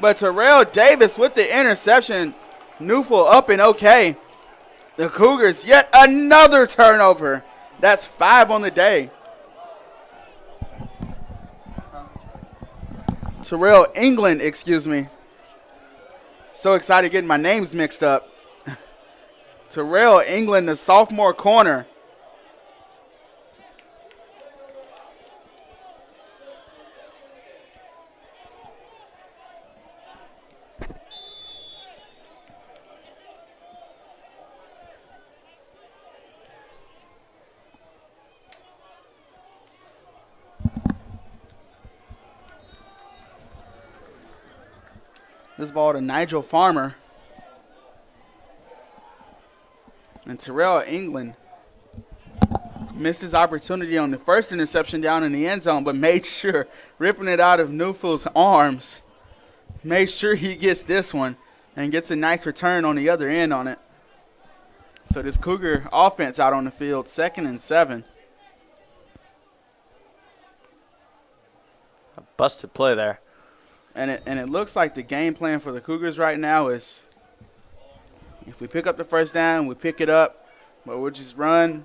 But Terrell Davis with the interception. Newful up and okay. The Cougars yet another turnover. That's 5 on the day. Terrell England, excuse me. So excited getting my names mixed up. Terrell England, the sophomore corner. This ball to Nigel Farmer. And Terrell England missed his opportunity on the first interception down in the end zone, but made sure, ripping it out of Newfield's arms, made sure he gets this one and gets a nice return on the other end on it. So this Cougar offense out on the field, 2nd and 7. A busted play there. And it looks like the game plan for the Cougars right now is if we pick up the first down, we pick it up, but we'll just run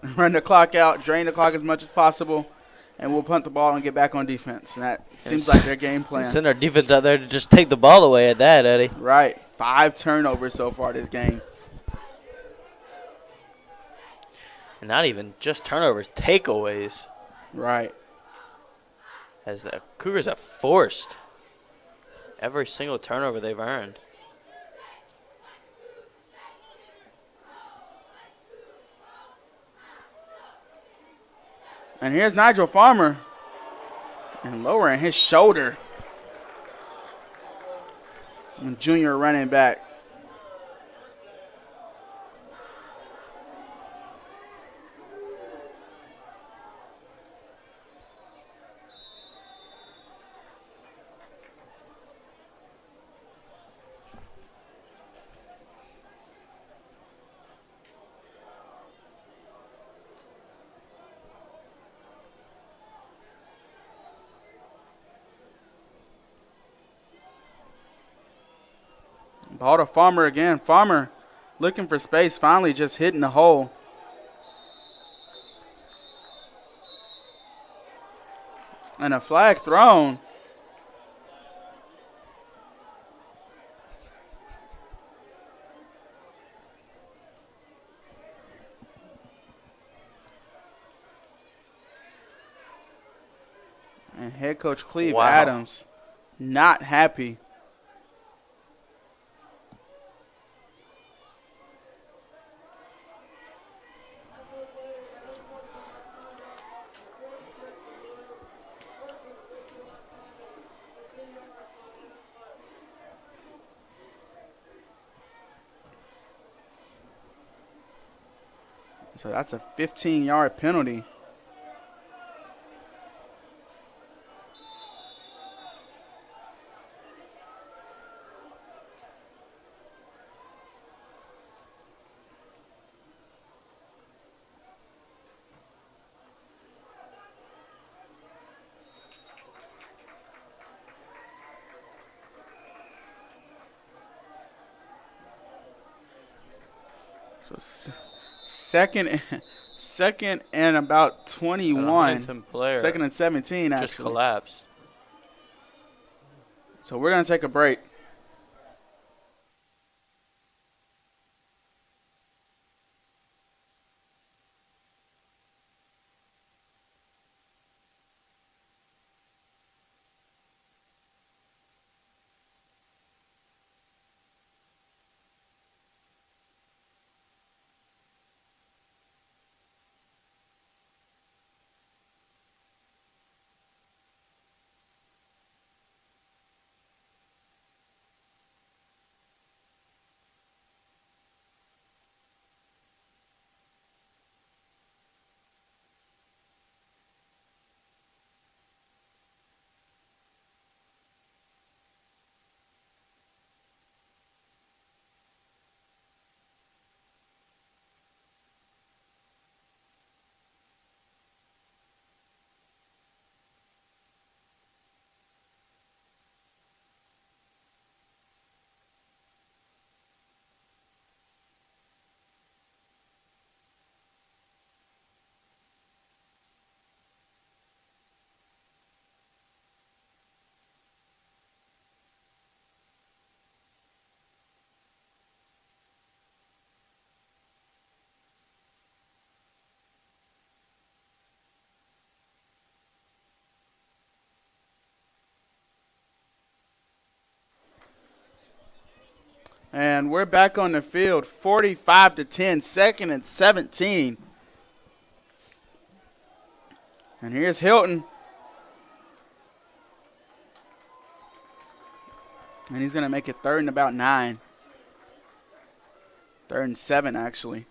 the clock out, drain the clock as much as possible, and we'll punt the ball and get back on defense. And that seems like their game plan. Send our defense out there to just take the ball away at that, Eddie. Right. 5 turnovers so far this game. And not even just turnovers, takeaways. Right. As the Cougars have forced every single turnover they've earned. And here's Nigel Farmer. And lowering his shoulder. And junior running back. Ball to Farmer again. Farmer looking for space, finally just hitting the hole. And a flag thrown. And head coach Cleve Adams not happy. So that's a 15-yard penalty. So second and about 21. Second and 17, actually. Just collapsed. So we're going to take a break. And we're back on the field, 45-10, 2nd and 17. And here's Hilton. And he's going to make it 3rd and about 9. 3rd and 7, actually.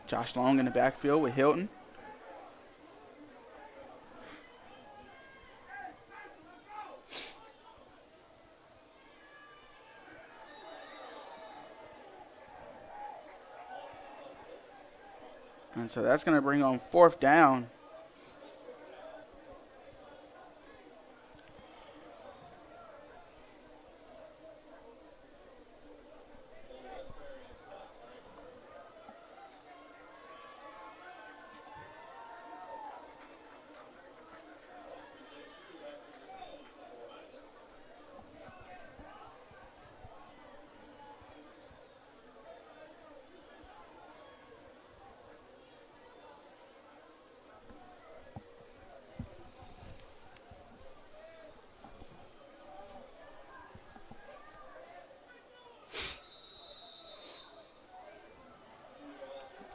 Josh Long in the backfield with Hilton. And so that's going to bring on 4th down.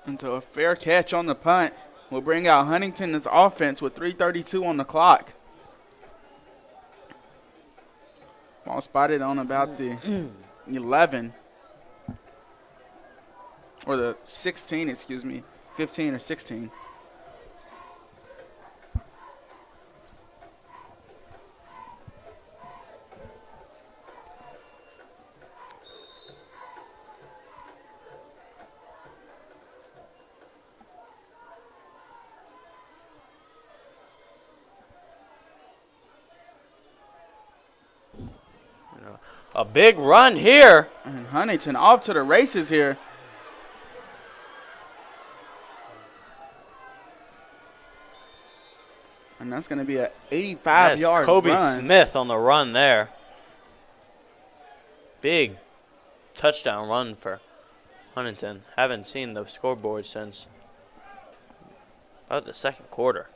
And so a fair catch on the punt will bring out Huntington's offense with 3:32 on the clock. Ball spotted on about the 11. Or the 16, excuse me. 15 or 16. A big run here. And Huntington off to the races here. And that's going to be an 85-yard Kobe run. Smith on the run there. Big touchdown run for Huntington. Haven't seen the scoreboard since about the 2nd quarter.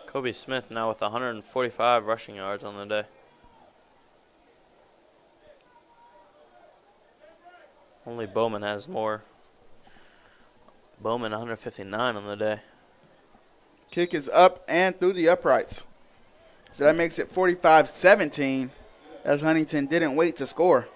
Kobe Smith now with 145 rushing yards on the day. Only Bowman has more. Bowman 159 on the day. Kick is up and through the uprights. So that makes it 45-17 as Huntington didn't wait to score.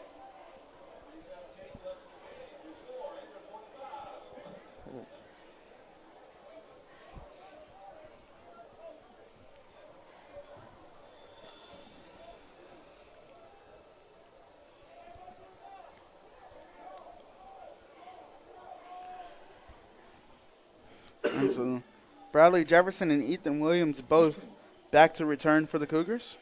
And so Bradley Jefferson and Ethan Williams both back to return for the Cougars.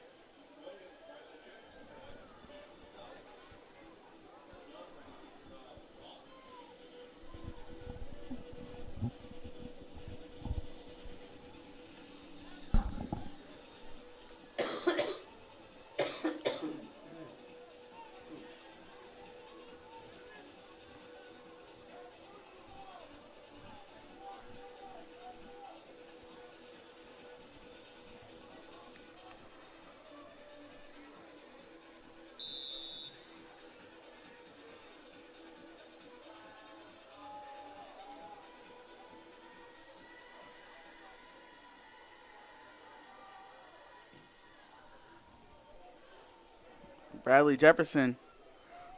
Bradley Jefferson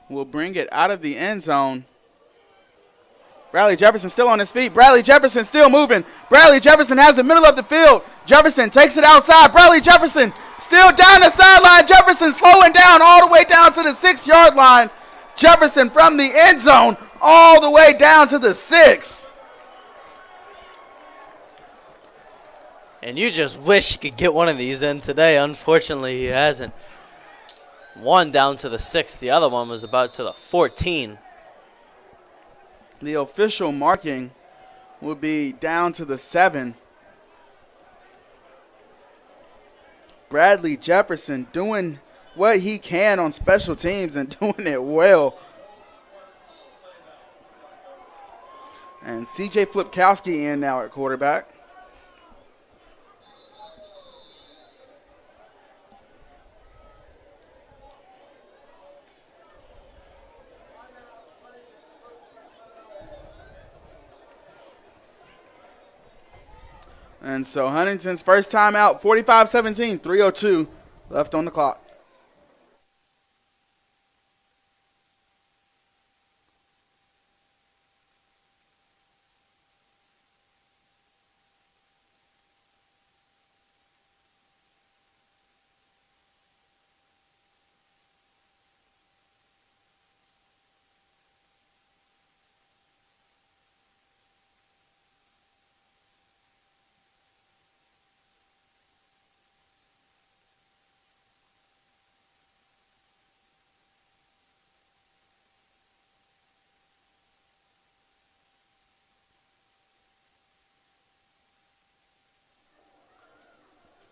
will bring it out of the end zone. Bradley Jefferson still on his feet. Bradley Jefferson still moving. Bradley Jefferson has the middle of the field. Jefferson takes it outside. Bradley Jefferson still down the sideline. Jefferson slowing down all the way down to the 6-yard line. Jefferson from the end zone all the way down to the 6. And you just wish you could get one of these in today. Unfortunately, he hasn't. One down to the 6. The other one was about to the 14. The official marking will be down to the 7. Bradley Jefferson doing what he can on special teams and doing it well. And C.J. Flipkowski in now at quarterback. And so Huntington's first time out, 45-17, 3:02 left on the clock.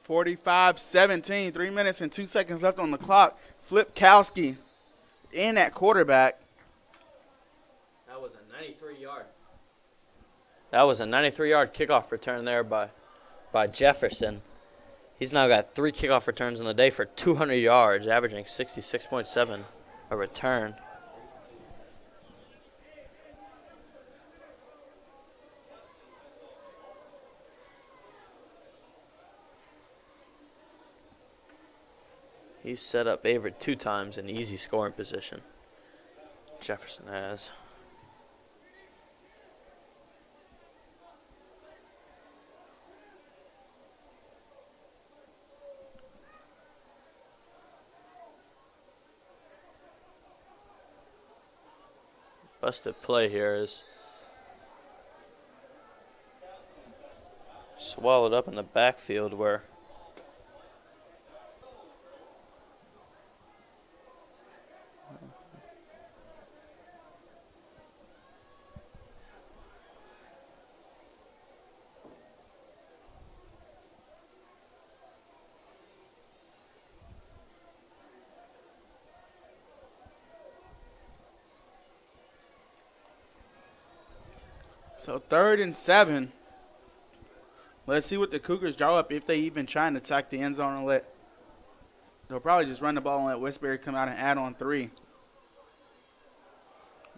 (45-17), 3 minutes and 2 seconds left on the clock. Flipkowski in at quarterback. That was a 93-yard. That was a 93-yard kickoff return there by Jefferson. He's now got 3 kickoff returns in the day for 200 yards, averaging 66.7 a return. He's set up Averett 2 times in easy scoring position. Jefferson has. Busted play here is swallowed up in the backfield where So 3rd and 7. Let's see what the Cougars draw up if they even try and attack the end zone and they'll probably just run the ball and let Westbury come out and add on 3.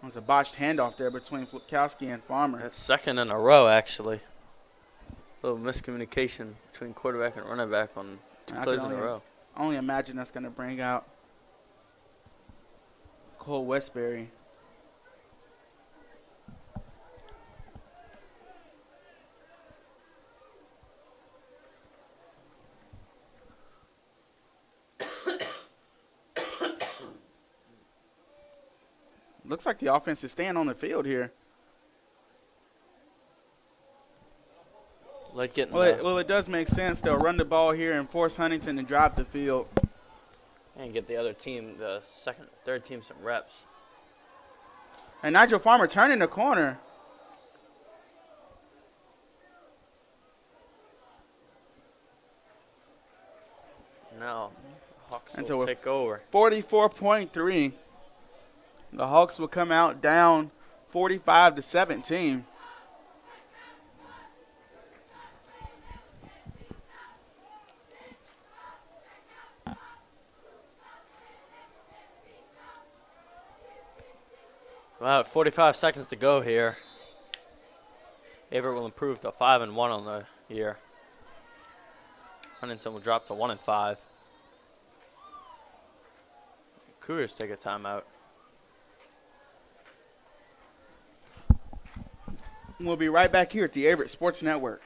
There's a botched handoff there between Flipkowski and Farmer. that's second in a row, actually. A little miscommunication between quarterback and running back on 2 plays in a row. I only imagine that's going to bring out Cole Westbury. Looks like the offense is staying on the field here. Well, it does make sense. They'll run the ball here and force Huntington to drive the field. And get the other team, the second, third team, some reps. And Nigel Farmer turning the corner. Now, Hawks And will so take over. 44.3. The Hawks will come out down 45-17. About 45 seconds to go here. Averett will improve to 5-1 on the year. Huntington will drop to 1-5. Cougars take a timeout. We'll be right back here at the Averett Sports Network.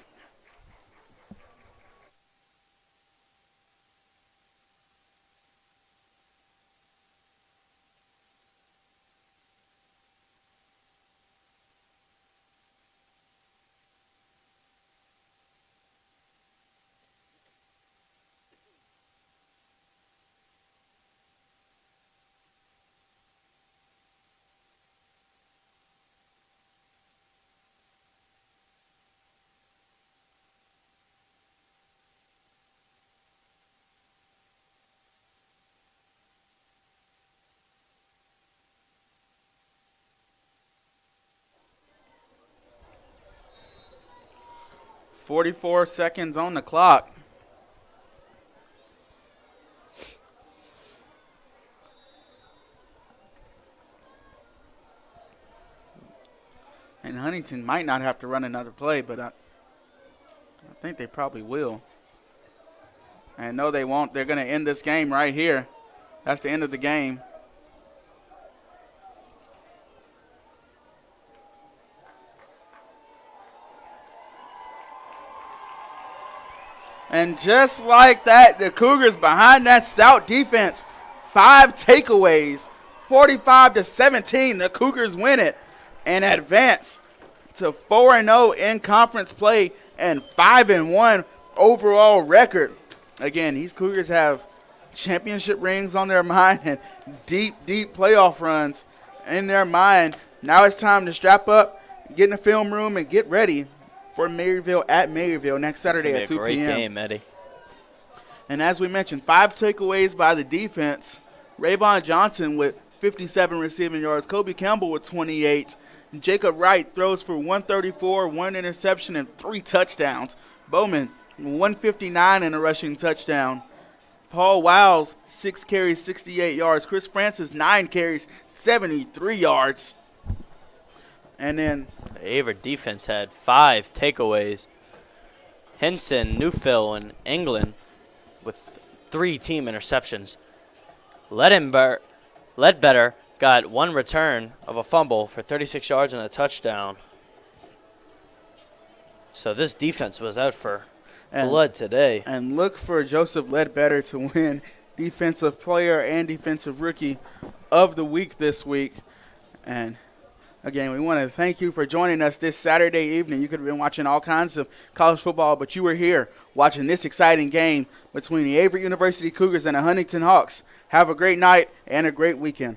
44 seconds on the clock. And Huntington might not have to run another play, but I think they probably will. And no, they won't. They're going to end this game right here. That's the end of the game. And just like that, the Cougars behind that stout defense, 5 takeaways, 45-17. The Cougars win it and advance to 4-0 in conference play and 5-1 overall record. Again, these Cougars have championship rings on their mind and deep playoff runs in their mind. Now it's time to strap up, get in the film room, and get ready for Maryville at Maryville next Saturday at 2 p.m. Great game, Eddie. And as we mentioned, 5 takeaways by the defense. Rayvon Johnson with 57 receiving yards. Kobe Campbell with 28. Jacob Wright throws for 134, 1 interception, and 3 touchdowns. Bowman, 159 and a rushing touchdown. Paul Wiles, 6 carries, 68 yards. Chris Francis, 9 carries, 73 yards. And then the Averett defense had 5 takeaways. Henson, Newfill, and England with 3 team interceptions. Ledbetter got 1 return of a fumble for 36 yards and a touchdown. So this defense was out for blood today. And look for Joseph Ledbetter to win Defensive Player and Defensive Rookie of the Week this week. And again, we want to thank you for joining us this Saturday evening. You could have been watching all kinds of college football, but you were here watching this exciting game between the Averett University Cougars and the Huntington Hawks. Have a great night and a great weekend.